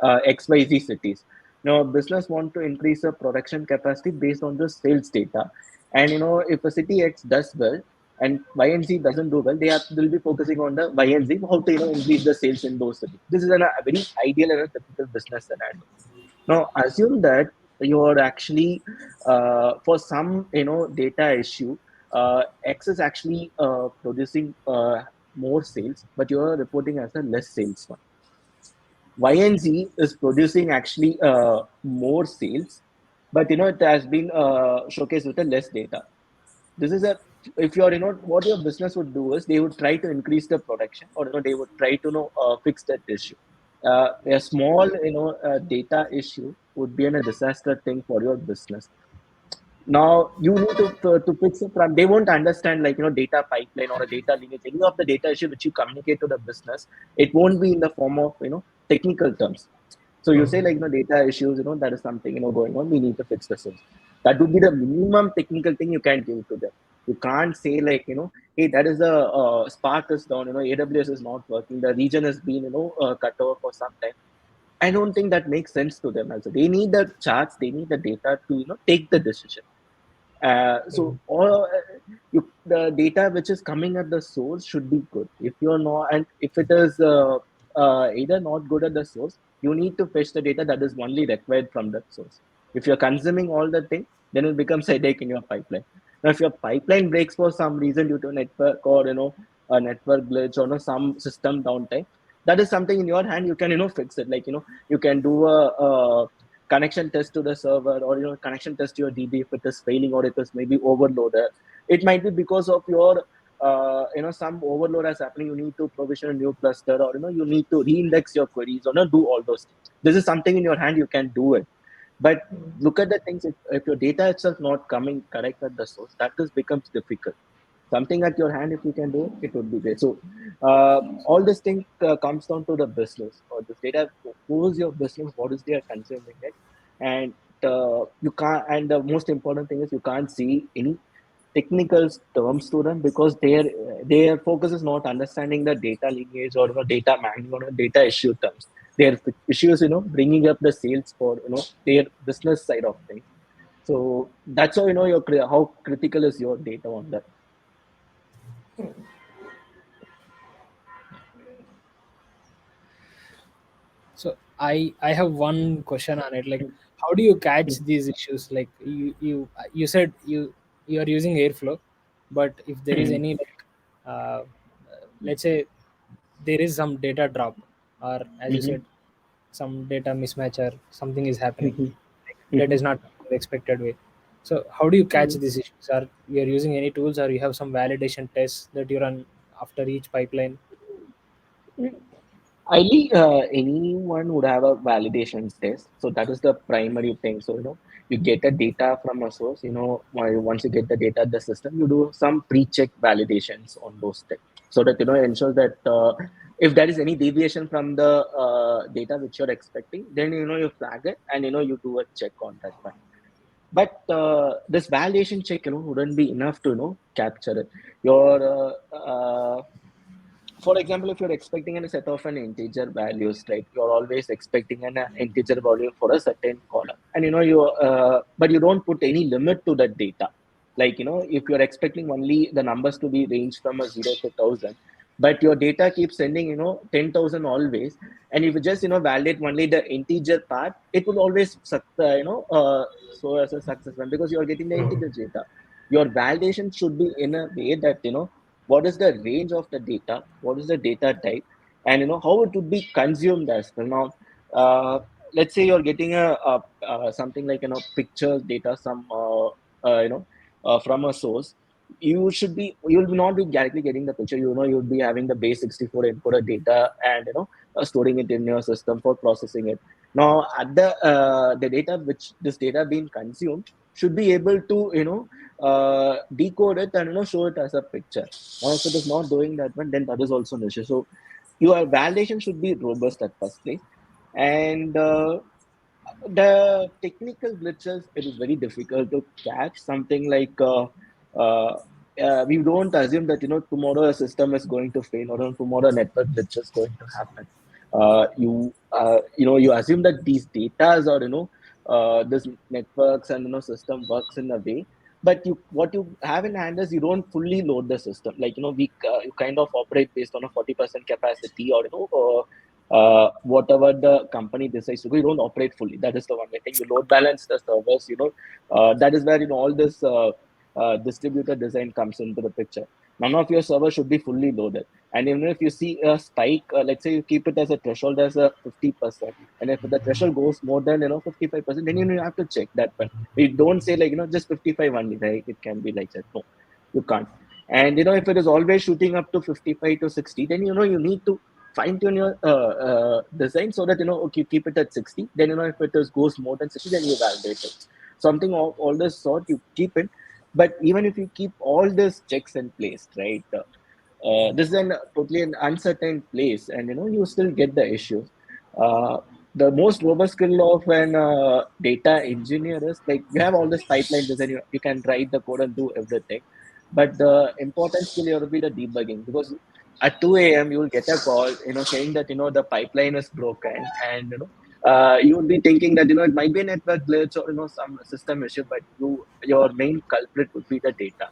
XYZ cities. Now, business want to increase the production capacity based on the sales data, and if a city X does well and Y and Z doesn't do well, they'll be focusing on the Y and Z, how to increase the sales in those cities. This is a very ideal and a typical business scenario. Now, assume that you're actually for some data issue, X is actually producing more sales, but you're reporting as a less sales one. Y and Z is producing actually more sales, but it has been showcased with a less data. This is a If you're what your business would do is they would try to increase the production, or they would try to fix that issue. A small data issue would be a disaster thing for your business. Now you need to fix it from. They won't understand, like data pipeline or a data lineage, any of the data issue which you communicate to the business. It won't be in the form of technical terms. So you say, like Mhm. data issues, that is something going on. We need to fix the source. That would be the minimum technical thing you can give to them. You can't say, like hey, that is a Spark is down. AWS is not working. The region has been cut over for some time. I don't think that makes sense to them. Also, they need the charts. They need the data to take the decision. So Mhm. all the data which is coming at the source should be good. If you're not, and if it is either not good at the source, you need to fetch the data that is only required from that source. If you're consuming all the thing, then it becomes a headache in your pipeline. Now, if your pipeline breaks for some reason due to a network, or a network glitch, or some system downtime, that is something in your hand. You can fix it. Like you can do a connection test to the server, or connection test to your DB. If it is failing, or it is maybe overloaded, it might be because of your some overload is happening. You need to provision a new cluster, or you need to reindex your queries, or do all those things. This is something in your hand. You can do it. But look at the things. If your data itself not coming correct at the source, that is becomes difficult. Something at your hand, if you can do it, it would be great. So all this thing comes down to the business, or this data. Who is your business? What is they are consuming it? And you can't. And the most important thing is you can't see any technical terms to them, because their focus is not understanding the data lineage, or data mining, or data issue terms. Their issue is bringing up the sales for their business side of things. So that's how how critical is your data on that. So I have one question on it. Like, how do you catch these issues? Like, you said you are using Airflow, but if there is Hmm. any, like, let's say there is some data drop, or as you Hmm. said, some data mismatch or something is happening, Mhm. like data Mhm. is not in the expected way. So how do you catch Mhm. these issues? Are you are using any tools, or you have some validation tests that you run after each pipeline? Ideally, anyone would have a validation test. So that is the primary thing. So, you get the data from a source, once you get the data at the system, you do some pre-check validations on those things. So that, ensure that if there is any deviation from the data which you're expecting, then, you flag it and, you do a check on that one. But this validation check, wouldn't be enough to, capture it. Your For example, if you're expecting a set of an integer values, right? You're always expecting an integer value for a certain column, and but you don't put any limit to that data. Like, if you're expecting only the numbers to be ranged from a 0 to 1,000, but your data keeps sending 10,000 always, and if you just validate only the integer part, it will always so as a success one, because you're getting the integer data. Your validation should be in a way that what is the range of the data, what is the data type, and how it would be consumed as well. Now, let's say you're getting something like picture data, some from a source. You will not be directly getting the picture. You'll be having the base 64 encoder data, and storing it in your system for processing it. Now, at the data which this data being consumed should be able to decode it and show it as a picture. Now, if it is not doing that one, then that is also an issue. So your validation should be robust at first place. And the technical glitches, it is very difficult to catch. Something like uh, we don't assume that tomorrow a system is going to fail, or tomorrow a network glitch is going to happen. You assume that these datas, or this networks and system works in a way, but what you have in hand is you don't fully load the system. Like, you kind of operate based on a 40% capacity, or whatever the company decides to go. You don't operate fully. That is the one thing. You load balance the servers. That is where all this distributed design comes into the picture. None of your servers should be fully loaded. And even if you see a spike, let's say you keep it as a threshold as a 50%, and if the threshold goes more than 55%, then you have to check that one. We don't say like just 55 only, right? It can be like that. No, you can't. And if it is always shooting up to 55 to 60, then you need to fine tune your design, so that okay, keep it at 60. Then if it goes more than 60, then you validate it. Something of all this sort you keep it. But even if you keep all these checks in place, right? This is an totally an uncertain place, and you still get the issues. Uh, the most robust skill of an data engineer is like you have all this pipeline design. You can write the code and do everything, but the important skill here will be the debugging, because at 2 a.m. you will get a call, saying that the pipeline is broken, and you would be thinking that it might be a network glitch, or some system issue, but your main culprit would be the data.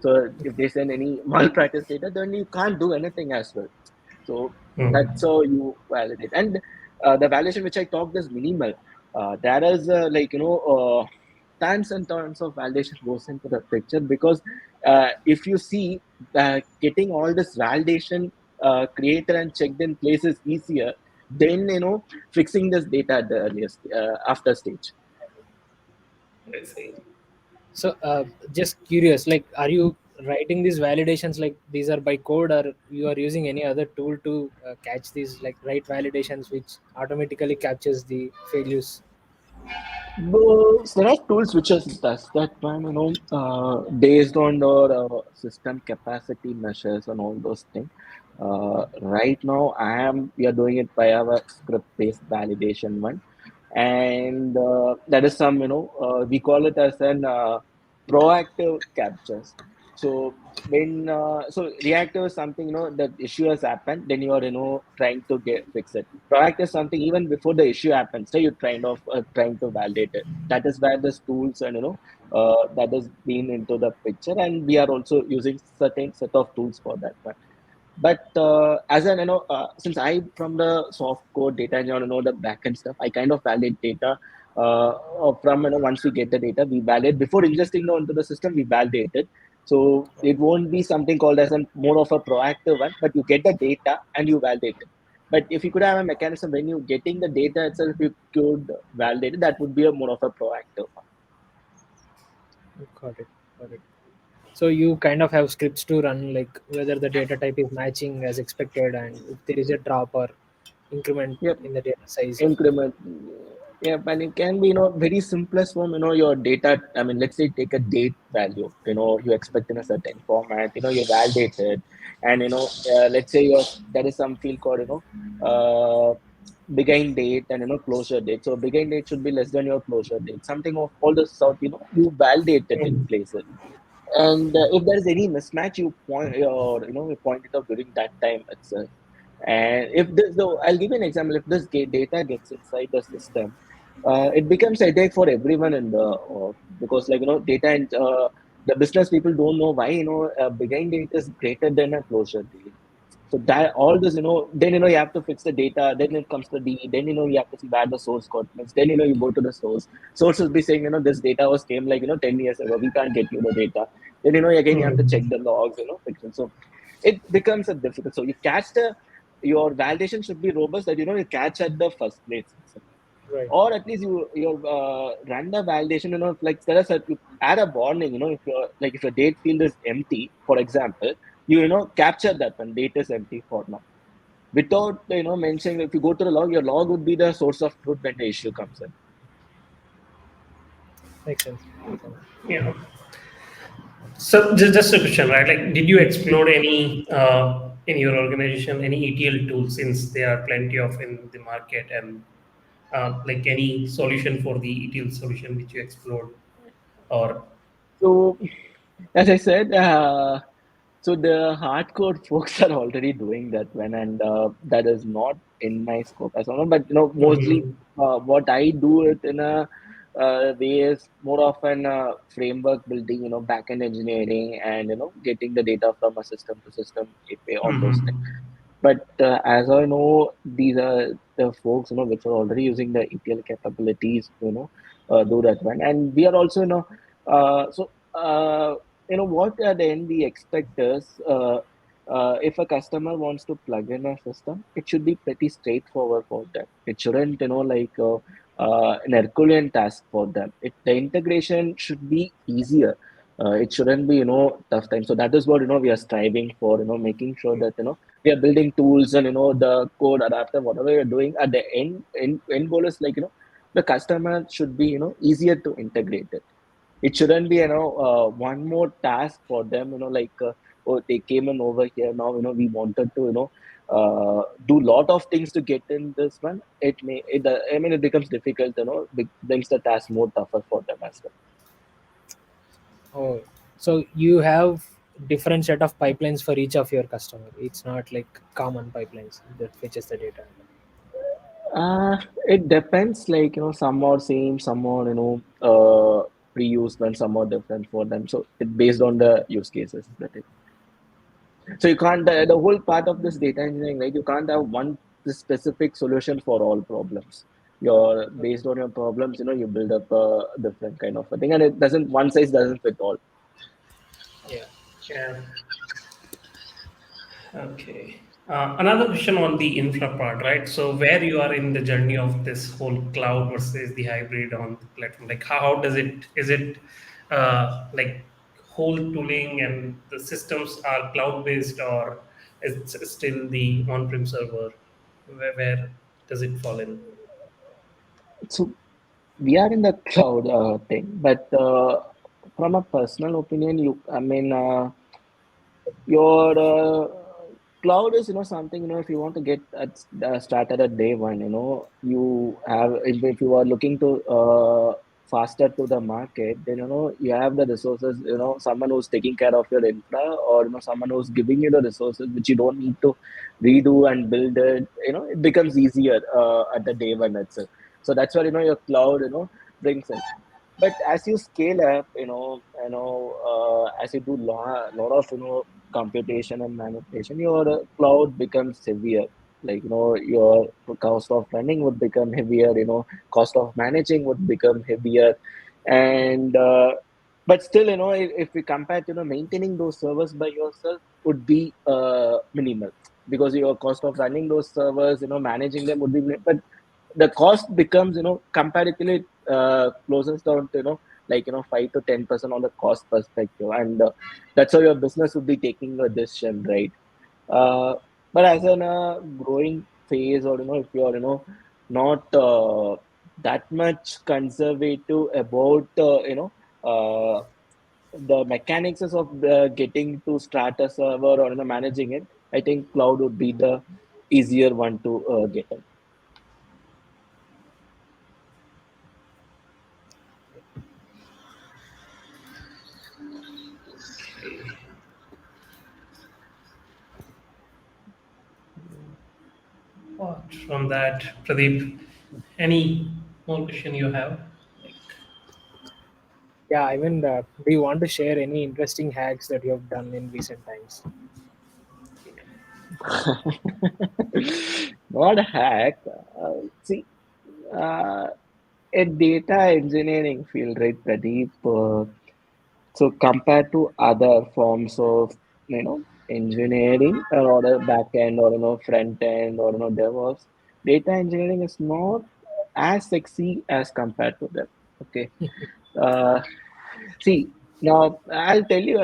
So if they send any malpractice data, then you can't do anything as well. So that's how you validate. And the validation which I talked is minimal. There is tons and tons of validation goes into the picture, because if you see, getting all this validation created and checked in place is easier than fixing this data at the earliest after stage. I see. So, just curious, like, are you writing these validations like these are by code, or you are using any other tool to catch these, like write validations which automatically captures the failures? There are tools which does that one, based on our system capacity measures and all those things. Right now, we are doing it by our script-based validation one, and that is some, we call it as an proactive captures. So reactive is something, the issue has happened, then you are trying to get fix it. Proactive is something even before the issue happens, so you're trying to validate it. That is where the tools and that has been into the picture, and we are also using certain set of tools for that one. But as an since I from the soft code data and the backend stuff, I kind of validate data from once we get the data, we validate before ingesting into the system, we validate it. So it won't be something called as a more of a proactive one, but you get the data and you validate it. But if you could have a mechanism when you getting the data itself, you could validate it. That would be a more of a proactive one. Got it. Got it. So you kind of have scripts to run, like whether the data type is matching as expected, and if there is a drop or increment Yep. in the data size. Increment. Yeah, and it can be, very simplest form, your data. I mean, let's say take a date value, you expect in a certain format, you validate it. And, let's say there is some field called, begin date and, closure date. So begin date should be less than your closure date. Something of all this sort, you validate it in places. And if there is any mismatch, you point it out during that time itself. And if this, though, I'll give you an example. If this data gets inside the system, it becomes a headache for everyone in the because, like, data and the business people don't know why, beginning date is greater than a closure date. So that all this, then you have to fix the data. Then it comes to D. Then you have to see where the source code is. Then you go to the source. Source will be saying, this data was came like 10 years ago. We can't get you the data. Then again you have to check the logs. Fix it. So it becomes a difficult. So you catch your validation should be robust that you catch at the first place. Right. Or at least you run the validation, like there is you add a warning, if your date field is empty, for example, you capture that when date is empty for now. Without mentioning, if you go to the log, your log would be the source of truth when the issue comes in. Makes sense. Yeah. So just a question, right? Like, did you explore any in your organization any ETL tools, since there are plenty of in the market, and like any solution for the ETL solution which you explored, or So as I said, so the hardcore folks are already doing that one, and that is not in my scope as well. But mostly what I do it in a way is more of an framework building, backend engineering, and getting the data from a system to system API, all those things. But as I know, these are the folks, which are already using the ETL capabilities, do that one. And we are also, so, what at the end we expect is, if a customer wants to plug in a system, it should be pretty straightforward for them. It shouldn't, an Herculean task for them. The integration should be easier. It shouldn't be, tough time. So that is what, we are striving for, making sure that, we are building tools and the code adapter, whatever you're doing at the end goal is like, the customer should be easier to integrate it. It shouldn't be one more task for them, like oh, they came in over here, now we wanted to do lot of things to get in this one. I mean, it becomes difficult, brings the task more tougher for them as well. Oh, so you have different set of pipelines for each of your customer. It's not like common pipelines that fetches the data. It depends, like, some are same, some are, pre-used, and some are different for them. So it based on the use cases that it. So you can't, the whole part of this data engineering, right? You can't have one specific solution for all problems. You're based on your problems, you build up a different kind of a thing, and it doesn't, one size doesn't fit all. Yeah. yeah. Okay. Another question on the infra part, right? So where you are in the journey of this whole cloud versus the hybrid on the platform, like how does it, is it like whole tooling and the systems are cloud based, or it's still the on-prem server? Where does it fall in? So we are in the cloud thing, but from a personal opinion, I mean, your cloud is something, if you want to get started at day one, you have, if you are looking to faster to the market, then you have the resources, someone who's taking care of your infra, or someone who's giving you the resources which you don't need to redo and build it. It becomes easier at the day one itself. So that's where your cloud brings in. But as you scale up, as you do lot of computation and manipulation, your cloud becomes heavier. Like your cost of running would become heavier. Cost of managing would become heavier, and but still, if we compare, maintaining those servers by yourself would be minimal. because your cost of running those servers, managing them would be, but the cost becomes, comparatively closes down to, 5 to 10% on the cost perspective, and that's how your business would be taking a decision, right? Uh, but as in a growing phase, or if you're not that much conservative about uh, the mechanics of getting to start a server or managing it, I think cloud would be the easier one to get in. Okay. Apart from that, Pradeep, any more question you have? Like, Yeah, I mean, do you want to share any interesting hacks that you have done in recent times? Not a hack. See, uh, a data engineering field, right, Pradeep? So compared to other forms of, engineering, or other back end, or front end, or DevOps, data engineering is not as sexy as compared to them. Okay. Uh, See, now I'll tell you,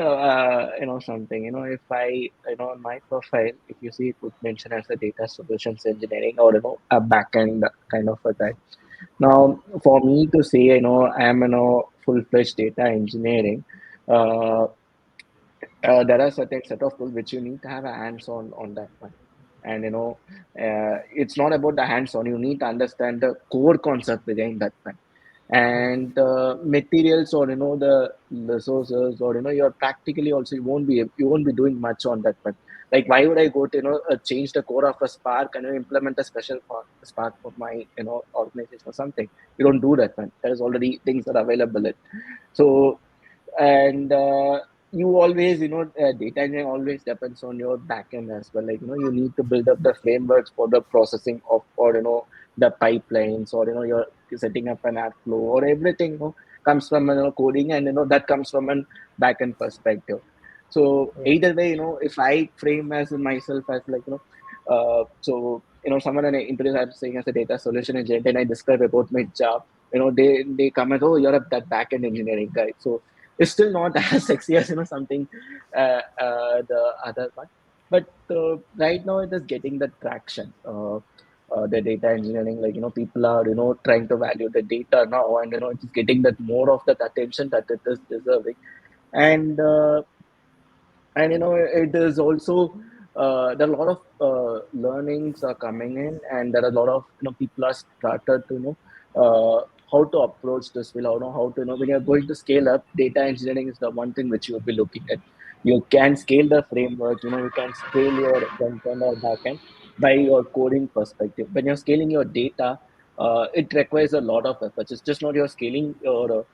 something. If I, on my profile, if you see, it would mention as a data solutions engineering, or a backend kind of a guy. Now, for me to say, I am, full-fledged data engineering, uh, there are certain set of tools which you need to have a hands-on on that one. And it's not about the hands-on. You need to understand the core concept behind that one, and materials, or the resources, or you're practically also, you won't be doing much on that one. Like, why would I go to change the core of a Spark and implement a special Spark for my organization or something? You don't do that one. There is already things that are available. So, and you always, data engineering always depends on your backend as well. Like, you need to build up the frameworks for the processing of, or the pipelines, or you're setting up an Airflow, or everything comes from coding, and that comes from an backend perspective. So Yeah. either way, if I frame as myself as, like, so someone in an interview I'm saying as a data solution engineer, then I describe about my job, they come and, oh, you're that backend engineering guy. So it's still not as sexy as something the other one, but right now it is getting the traction. The data engineering, like, people are trying to value the data now, and it's getting that more of that attention that it is deserving. And it is also, there are a lot of learnings are coming in, and there are a lot of people are started to how to approach this field, how to when you're going to scale up, data engineering is the one thing which you'll be looking at. You can scale the framework, you can scale your front end or back end by your coding perspective. When you're scaling your data, it requires a lot of efforts. It's just not your scaling your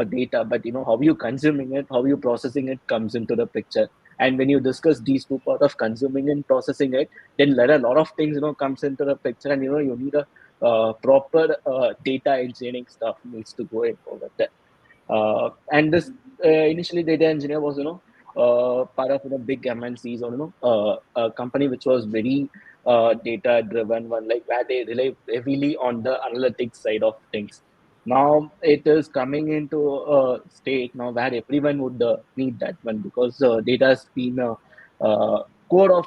data, but how you consuming it, how you processing it comes into the picture. And when you discuss these two part of consuming and processing it, then there are a lot of things comes into the picture, and you need a proper data engineering stuff needs to go in over there. And this initially data engineer was part of big MNCs, or a company which was very data driven one, like where they rely heavily on the analytics side of things. Now it is coming into a state now where everyone would need that one, because data has been a core of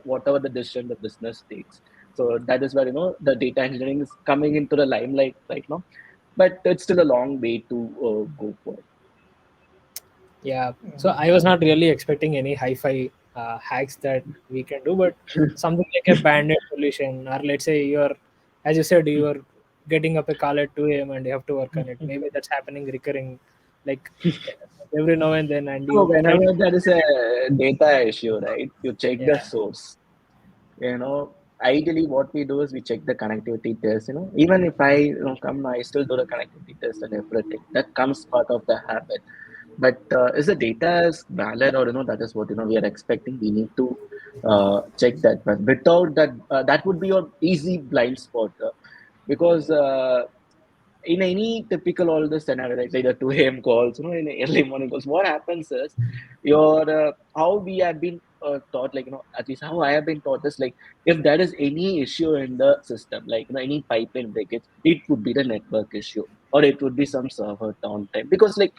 whatever the decision the business takes. So that is where the data engineering is coming into the limelight right now, but it's still a long way to go for. Yeah. So I was not really expecting any hi-fi hacks that we can do, but something like a bandit solution, or let's say you're, as you said, you're getting up a call at 2 a.m. and you have to work on it. Maybe that's happening recurring, like every now and then, and So you try to. whenever there is a data issue, right, you check the Yeah. source. Ideally, what we do is we check the connectivity test. Even if I come, I still do the connectivity test and everything. That comes part of the habit. But is the data is valid, or that is what we are expecting? We need to check that. But without that, that would be your easy blind spot, because in any typical all the scenario, like the 2 a.m. calls, in the early morning calls, what happens is your how we have been taught, like, at least how I have been taught is, like, if there is any issue in the system, like, any pipeline breakage, it would be the network issue, or it would be some server downtime. Because, like,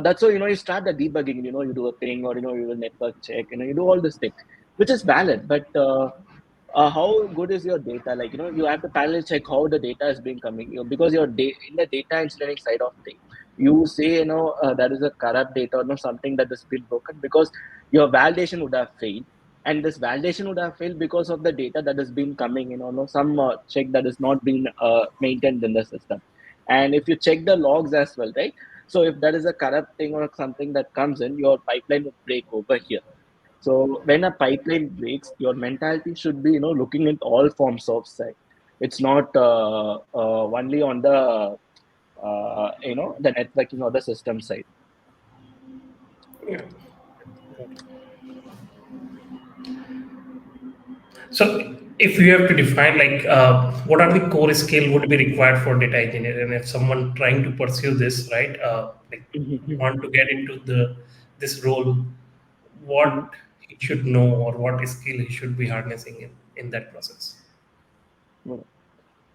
that's how, you start the debugging, you do a ping, or, you do a network check, you do all these things, which is valid. But how good is your data? Like, you have to parallel check how the data is being coming, because in the data engineering side of things, you say, there is a corrupt data, or something that has been broken, because your validation would have failed. And this validation would have failed because of the data that has been coming, some check that has not been maintained in the system. And if you check the logs as well, right? So if there is a corrupt thing or something that comes in, your pipeline would break over here. So when a pipeline breaks, your mentality should be, looking at all forms of side. It's not only on the networking or the system side. Yeah. So if you have to define, like, what are the core skill would be required for data engineer, and if someone trying to pursue this, right, like want to get into this role, what he should know or what skill he should be harnessing in that process?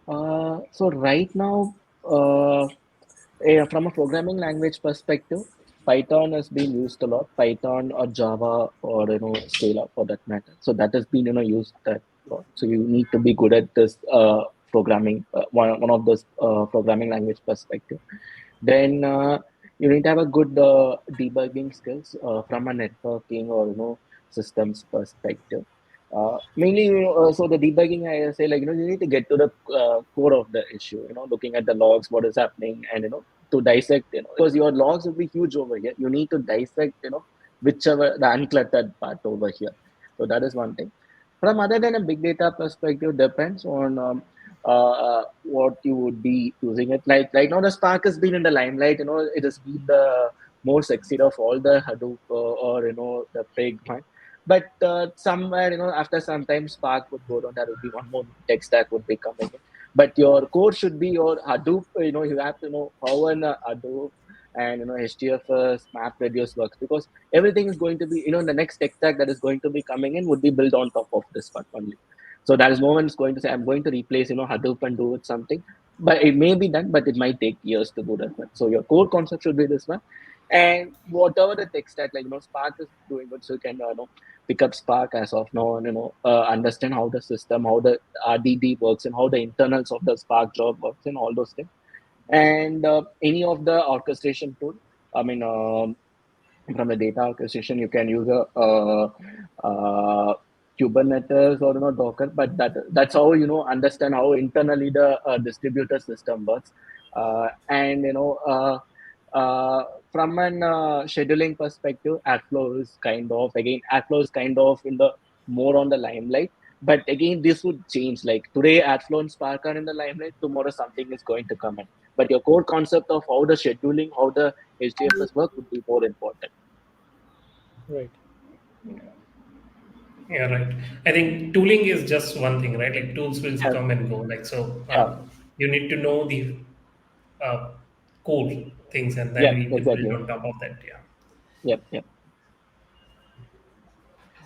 So right now, from a programming language perspective, Python has been used a lot. Python or Java, or Scala for that matter. So that has been used a lot. So you need to be good at this programming, one of those programming language perspective. Then you need to have a good debugging skills from a networking or systems perspective. Mainly, so the debugging, I say, like, you need to get to the core of the issue. Looking at the logs, what is happening, and to dissect. Because your logs will be huge over here. You need to dissect. Whichever the uncluttered part over here. So that is one thing. From other than a big data perspective, depends on what you would be using it. Like right now, the Spark has been in the limelight. It has been the more sexy of all the Hadoop or the big one. But somewhere, after some time, Spark would go down. There would be one more tech stack would be coming in. But your core should be your Hadoop. You have to know how an Hadoop and HDFS, MapReduce works, because everything is going to be, the next tech stack that is going to be coming in would be built on top of this one only. So there is no one is going to say, I'm going to replace, Hadoop and do it something. But it may be done, but it might take years to do that one. So your core concept should be this one. And whatever the tech stack, like, Spark is doing good. So you can, pick up Spark as of now, and, understand how the system, how the RDD works, and how the internals of the Spark job works, and all those things. And any of the orchestration tool, I mean, from the data orchestration, you can use a Kubernetes or Docker, but that's how understand how internally the distributor system works, and from an scheduling perspective, Airflow is kind of in the more on the limelight. But again, this would change. Like today, Airflow and Spark are in the limelight. Tomorrow, something is going to come in. But your core concept of how the scheduling, how the HDFS work would be more important. Right. Yeah, right. I think tooling is just one thing, right? Like tools will Yeah. come and go. Like so, Yeah. you need to know the core things, and then Yeah, we will build exactly. on top of that. Yeah. Yep, yep.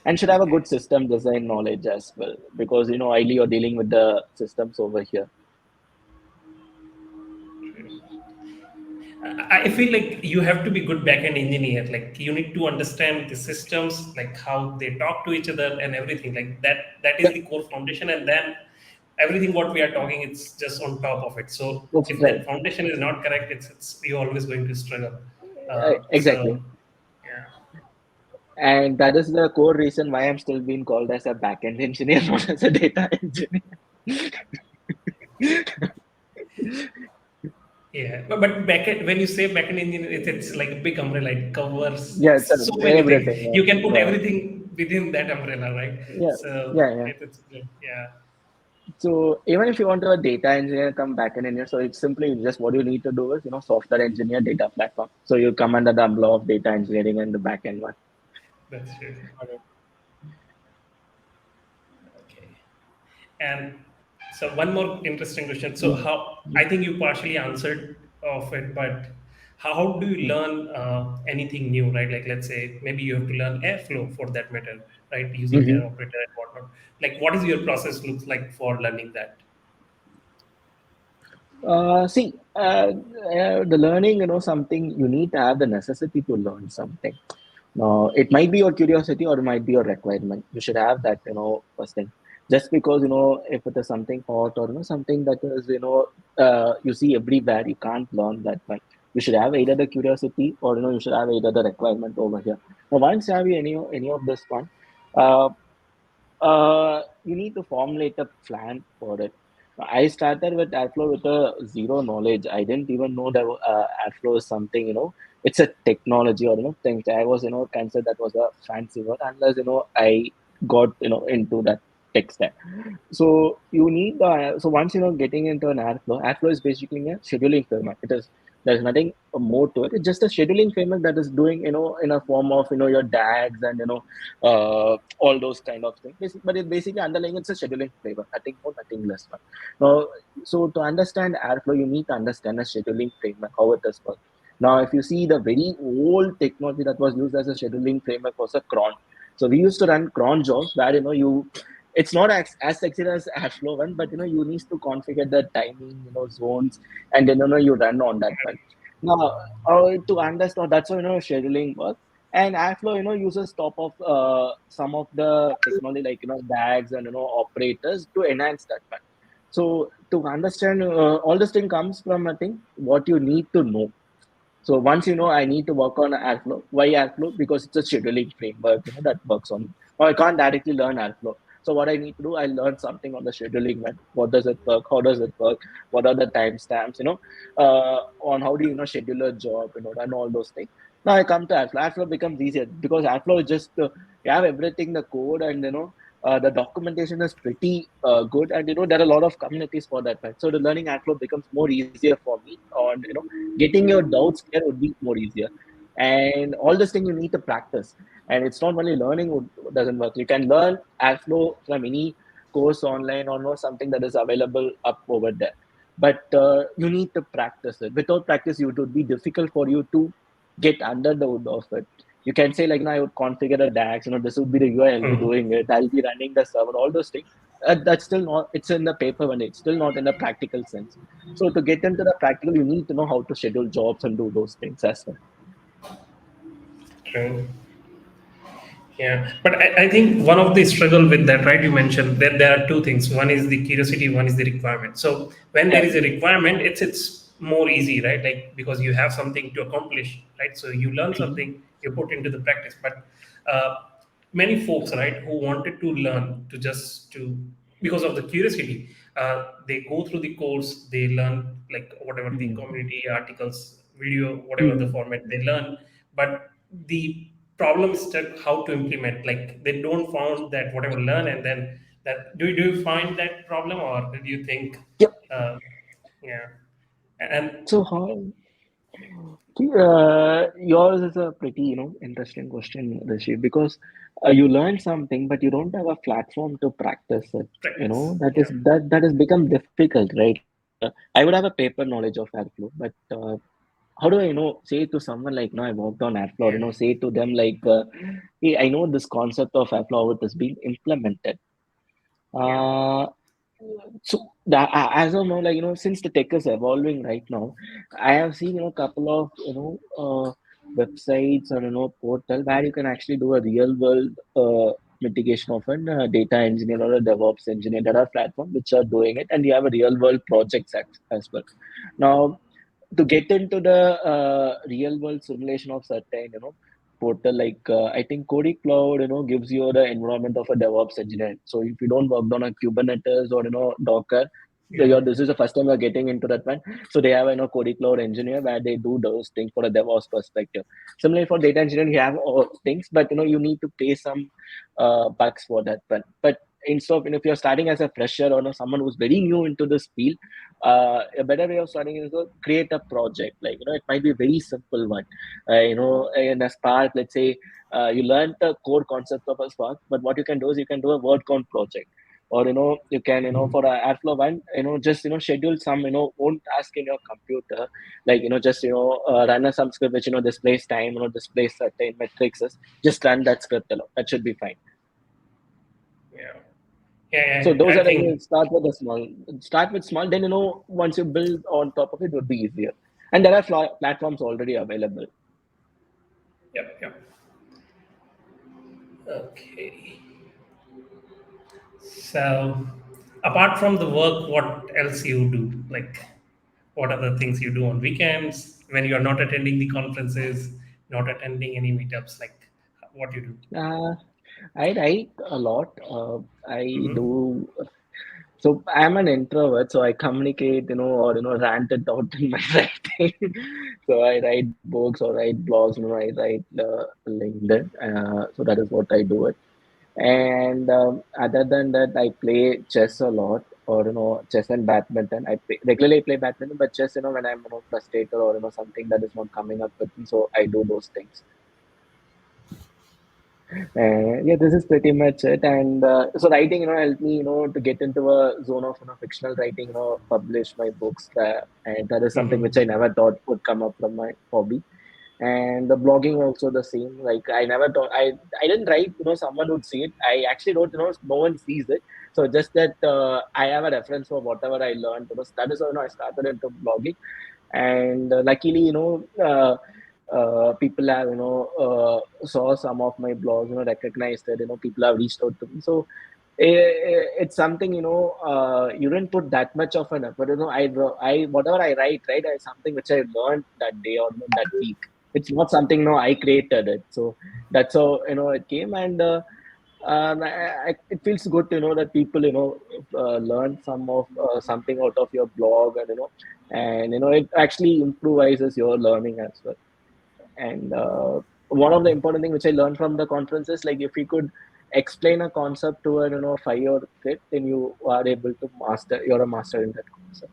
And should have a good system design knowledge as well, because ideally you're dealing with the systems over here. I feel like you have to be good backend engineer. Like you need to understand the systems, like how they talk to each other and everything. Like that. That is Yeah, the core foundation, and then everything what we are talking, it's just on top of it. So that's if right. that foundation is not correct, it's you're always going to struggle. So Exactly. yeah. And that is the core reason why I'm still being called as a backend engineer, not as a data engineer. Yeah, but backend, when you say backend engineer, it's like a big umbrella. It covers Yeah, it's so many things. everything. You can put Yeah, everything within that umbrella, right? yeah, So yeah, yeah. it's good. Yeah. So even if you want to a data engineer come backend engineer, so it's simply just what you need to do is software engineer data platform. So you come under the umbrella of data engineering and the backend one. That's true. Got it. Okay. And so one more interesting question. So Mhm. how I think you partially answered of it, but How do you learn anything new, right? Like, let's say maybe you have to learn Airflow for that matter, right? Using Mm-hmm. their operator and whatnot. Like, what is your process looks like for learning that? See, the learning, something you need to have the necessity to learn something. Now, it might be your curiosity or it might be your requirement. You should have that, first thing. Just because, if it is something hot or, something that is, you see everywhere, you can't learn that one. You should have either the curiosity or, you should have either the requirement over here. Now, once you have any of this one, uh, you need to formulate a plan for it. I started with Airflow with a zero knowledge. I didn't even know that Airflow is something, it's a technology or, things. I was, considered that was a fancy word unless, I got, into that tech stack. So you need the so once getting into an Airflow is basically a scheduling framework. There's nothing more to it. It's just a scheduling framework that is doing in a form of your DAGs and all those kind of things. But it basically underlying it's a scheduling framework. Nothing more, nothing less. Now, so to understand Airflow, you need to understand a scheduling framework how it does work. Now, if you see the very old technology that was used as a scheduling framework was a cron. So we used to run cron jobs where you it's not as sexy as Airflow one, but you need to configure the timing, zones, and then you run on that one. Now, to understand that's how scheduling works. And Airflow, uses top of some of the technology like DAGs and operators to enhance that one. So to understand all this thing comes from I think what you need to know. So once I need to work on Airflow. Why Airflow? Because it's a scheduling framework, that works on. Or I can't directly learn Airflow. So what I need to do, I learn something on the scheduling. One. What does it work? How does it work? What are the timestamps? On how do you schedule a job? Run all those things. Now I come to Airflow. Airflow becomes easier because Airflow is just you have everything, the code, and the documentation is pretty good, and there are a lot of communities for that. Right? So the learning Airflow becomes more easier for me on getting your doubts clear would be more easier. And all this thing you need to practice. And it's not only learning doesn't work. You can learn Airflow from any course online or know something that is available up over there. But you need to practice it. Without practice, it would be difficult for you to get under the hood of it. You can say like, I would configure a DAX, this would be the UI, I'll be Mhm. doing it, I'll be running the server, all those things. That's still not, it's in the paper when it's still not in the practical sense. So to get into the practical, you need to know how to schedule jobs and do those things as well. True. Yeah, but I think one of the struggle with that, right? You mentioned that there are two things. One is the curiosity, one is the requirement. So when there Yeah. is a requirement, it's more easy, right? Like because you have something to accomplish, right? So you learn Mhm. something, you put into the practice. But uh, many folks, right, who wanted to learn to just to because of the curiosity, they go through the course, they learn like whatever the Mhm. community articles, video, whatever the Mhm. format they learn, but the problem is that how to implement like they don't found that whatever learn and then that do you find that problem or do you think Yep. uh, yeah and So how yours is a pretty interesting question, Rishi, because you learn something, but you don't have a platform to practice it. practice yeah That has become difficult, right? I would have a paper knowledge of Airflow, but how do I say to someone like I worked on Airflow, yeah say to them like, hey, I know this concept of Airflow, how it is being implemented. yeah Uh, so that as of now, like since the tech is evolving right now, I have seen couple of websites or portal where you can actually do a real world mitigation of an data engineer or a DevOps engineer. There are platforms which are doing it, and you have a real world projects as well. Now to get into the real world simulation of certain portal like I think Cody Cloud gives you the environment of a DevOps engineer. So if you don't work on a Kubernetes or Docker, yeah this is the first time you're getting into that one. So they have Cody Cloud engineer where they do those things for a DevOps perspective. Similarly for data engineering, you have all things, but you need to pay some bucks for that one. But instead of if you're starting as a fresher or someone who's very new into this field, a better way of starting is to create a project. Like it might be a very simple one. In a Spark, let's say you learn the core concept of a Spark, but what you can do is you can do a word count project. or you can for a Airflow one, just schedule some own task in your computer, like just run some script which displays time, displays certain metrics. Just run that script alone. That should be fine. Yeah. Yeah, So those I are think. start with small, then once you build on top of it, would be easier. And there are platforms already available. Yep, yep. Okay. So, apart from the work, what else you do? Like, what are the things you do on weekends when you are not attending the conferences, not attending any meetups? Like, what you do? uh, I write a lot. I Mm-hmm. do. So I'm an introvert, so I communicate, or rant it out in my writing. So I write books or write blogs, I write LinkedIn. So that is what I do it. And other than that, I play chess a lot, or chess and badminton. Regularly play badminton, but chess, when I'm frustrated, or something that is not coming up with me, so I do those things. Yeah, this is pretty much it. And so writing, helped me, to get into a zone of, fictional writing, publish my books. And that is something which I Mm-hmm. never thought would come up from my hobby. And the blogging also the same. Like I never thought, I didn't write, someone would see it. I actually wrote, no one sees it. So just that I have a reference for whatever I learned. That is how, I started into blogging. And luckily, people have saw some of my blogs, recognized that people have reached out to me. So it's something, you didn't put that much of an effort. I whatever I write, right, is something which I learned that day or that week. It's not something, I created it. So that's how it came. And it feels good to know that people learn something out of your blog. And it actually improvises your learning as well. And one of the important things which I learned from the conference is, like, if you could explain a concept to a 5-year kid, then you are able to master. You're a master in that concept.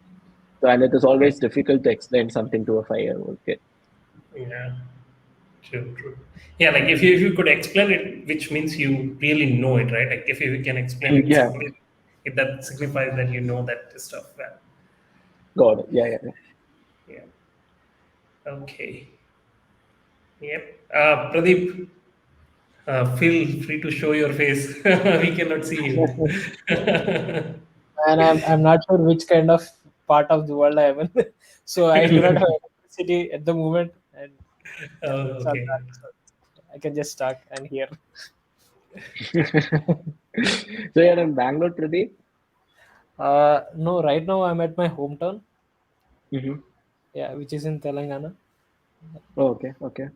So, and it is always difficult to explain something to a 5-year-old kid. Yeah, true, true. Yeah, like if you could explain it, which means you really know it, right? Like if you can explain it Yeah, simply, if that signifies that you know that stuff well. got it. Yeah, yeah, yeah. Yeah. Okay. Yep. Pradeep, feel free to show your face. We cannot see you. And I'm not sure which kind of part of the world I am in. So I do not have electricity at the moment. And yeah, Oh, so, okay. so I can just start and hear. So you're in Bangalore, Pradeep? No, right now I'm at my hometown. Mm-hmm. Yeah, which is in Telangana. Oh, okay, okay.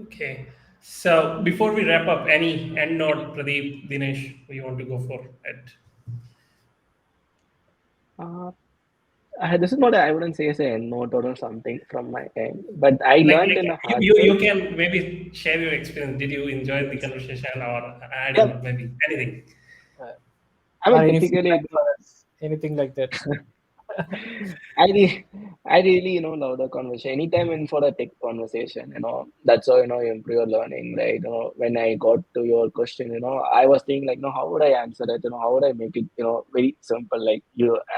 Okay. So before we wrap up, any end note, Pradeep, Dinesh, you want to go for it? Uh, this is not, I wouldn't say, a note or something from my end, but I learned Like in a you, hard you, way. you can maybe share your experience. Did you enjoy the conversation, or I don't Yeah, know, maybe anything? Uh, I or mean, any typically, feedback for us, anything like that. I really, love the conversation. Anytime in for a tech conversation, that's how, you improve your learning, right? When I got to your question, I was thinking, like, how would I answer it? How would I make it, very simple? Like,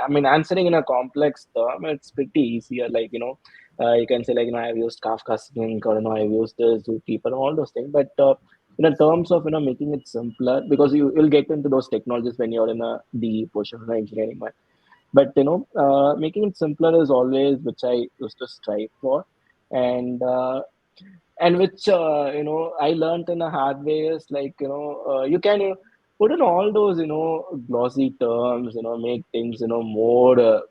I mean, answering in a complex term, it's pretty easier. Like, you can say, like, I've used Kafka Sync, or, I've used the Zookeeper and all those things. But, in terms of, making it simpler, because you'll get into those technologies when you're in a the portion of engineering, but making it simpler is always which I used to strive for. And uh, and which I learned in a hard way is, like, you can put in all those glossy terms, make things more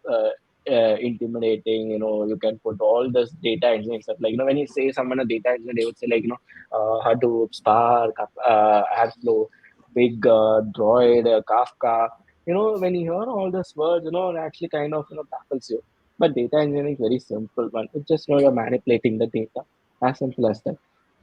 intimidating. You can put all this data engineering stuff, like, when you say someone a data engineer, they would say, like, Hadoop, Spark, Airflow, big Droid, Kafka. When you hear all these words, it actually kind of baffles you. But data engineering is very simple one. It's just, you're manipulating the data, as simple as that.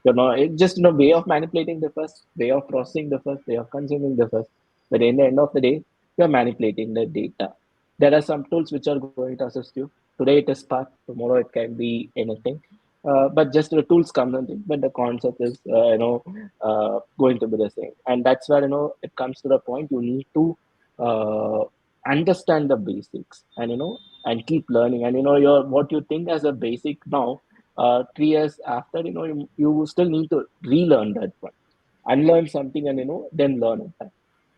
It's just way of manipulating the first, way of processing the first, way of consuming the first. But in the end of the day, you're manipulating the data. There are some tools which are going to assist you. Today it is Spark, tomorrow it can be anything. but just the tools come and things, but the concept is going to be the same. And that's where it comes to the point you need to uh, understand the basics, and and keep learning. And your what you think as a basic now, 3 years after, you still need to relearn that one, unlearn something, and then learn it.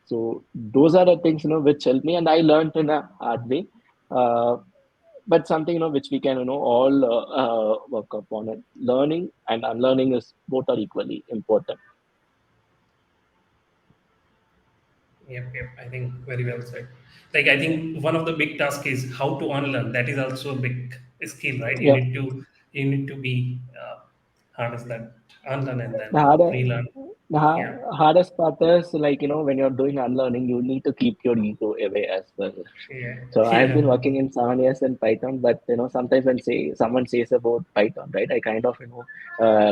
So those are the things which help me, and I learned in a hard way. Uh, but something which we can all work upon it. Learning and unlearning is both are equally important. Yep. I think very well said. Like I think one of the big tasks is how to unlearn. That is also a big skill, right? Yeah. You need to be harness that unlearn and The, then harder, relearn. Yeah. hardest part is like when you're doing unlearning, you need to keep your ego away as well. Yeah. So I've Yeah. been working in 7 years in Python, but sometimes when someone says about Python, right, I kind of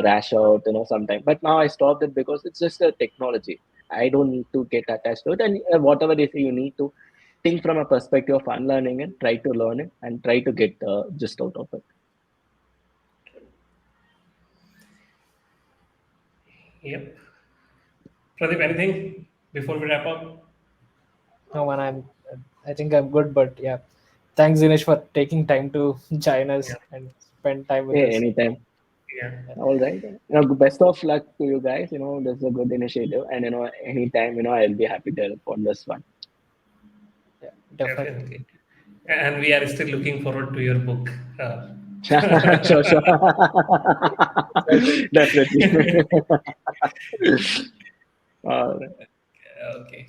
rash out sometimes. But now I stopped it because it's just a technology. I don't need to get attached to it, and whatever they say, you need to think from a perspective of unlearning it, try to learn it, and try to get just out of it. Yep. Pradeep, anything before we wrap up? No, man, I think I'm good, but yeah, thanks Dinesh for taking time to join us Yeah. and spend time with Hey, us. anytime. Yeah. All right. Best of luck to you guys. This is a good initiative, and anytime I'll be happy to help on this one. Yeah, definitely. Definitely. And we are still looking forward to your book. Sure, sure. Definitely. All right. Okay.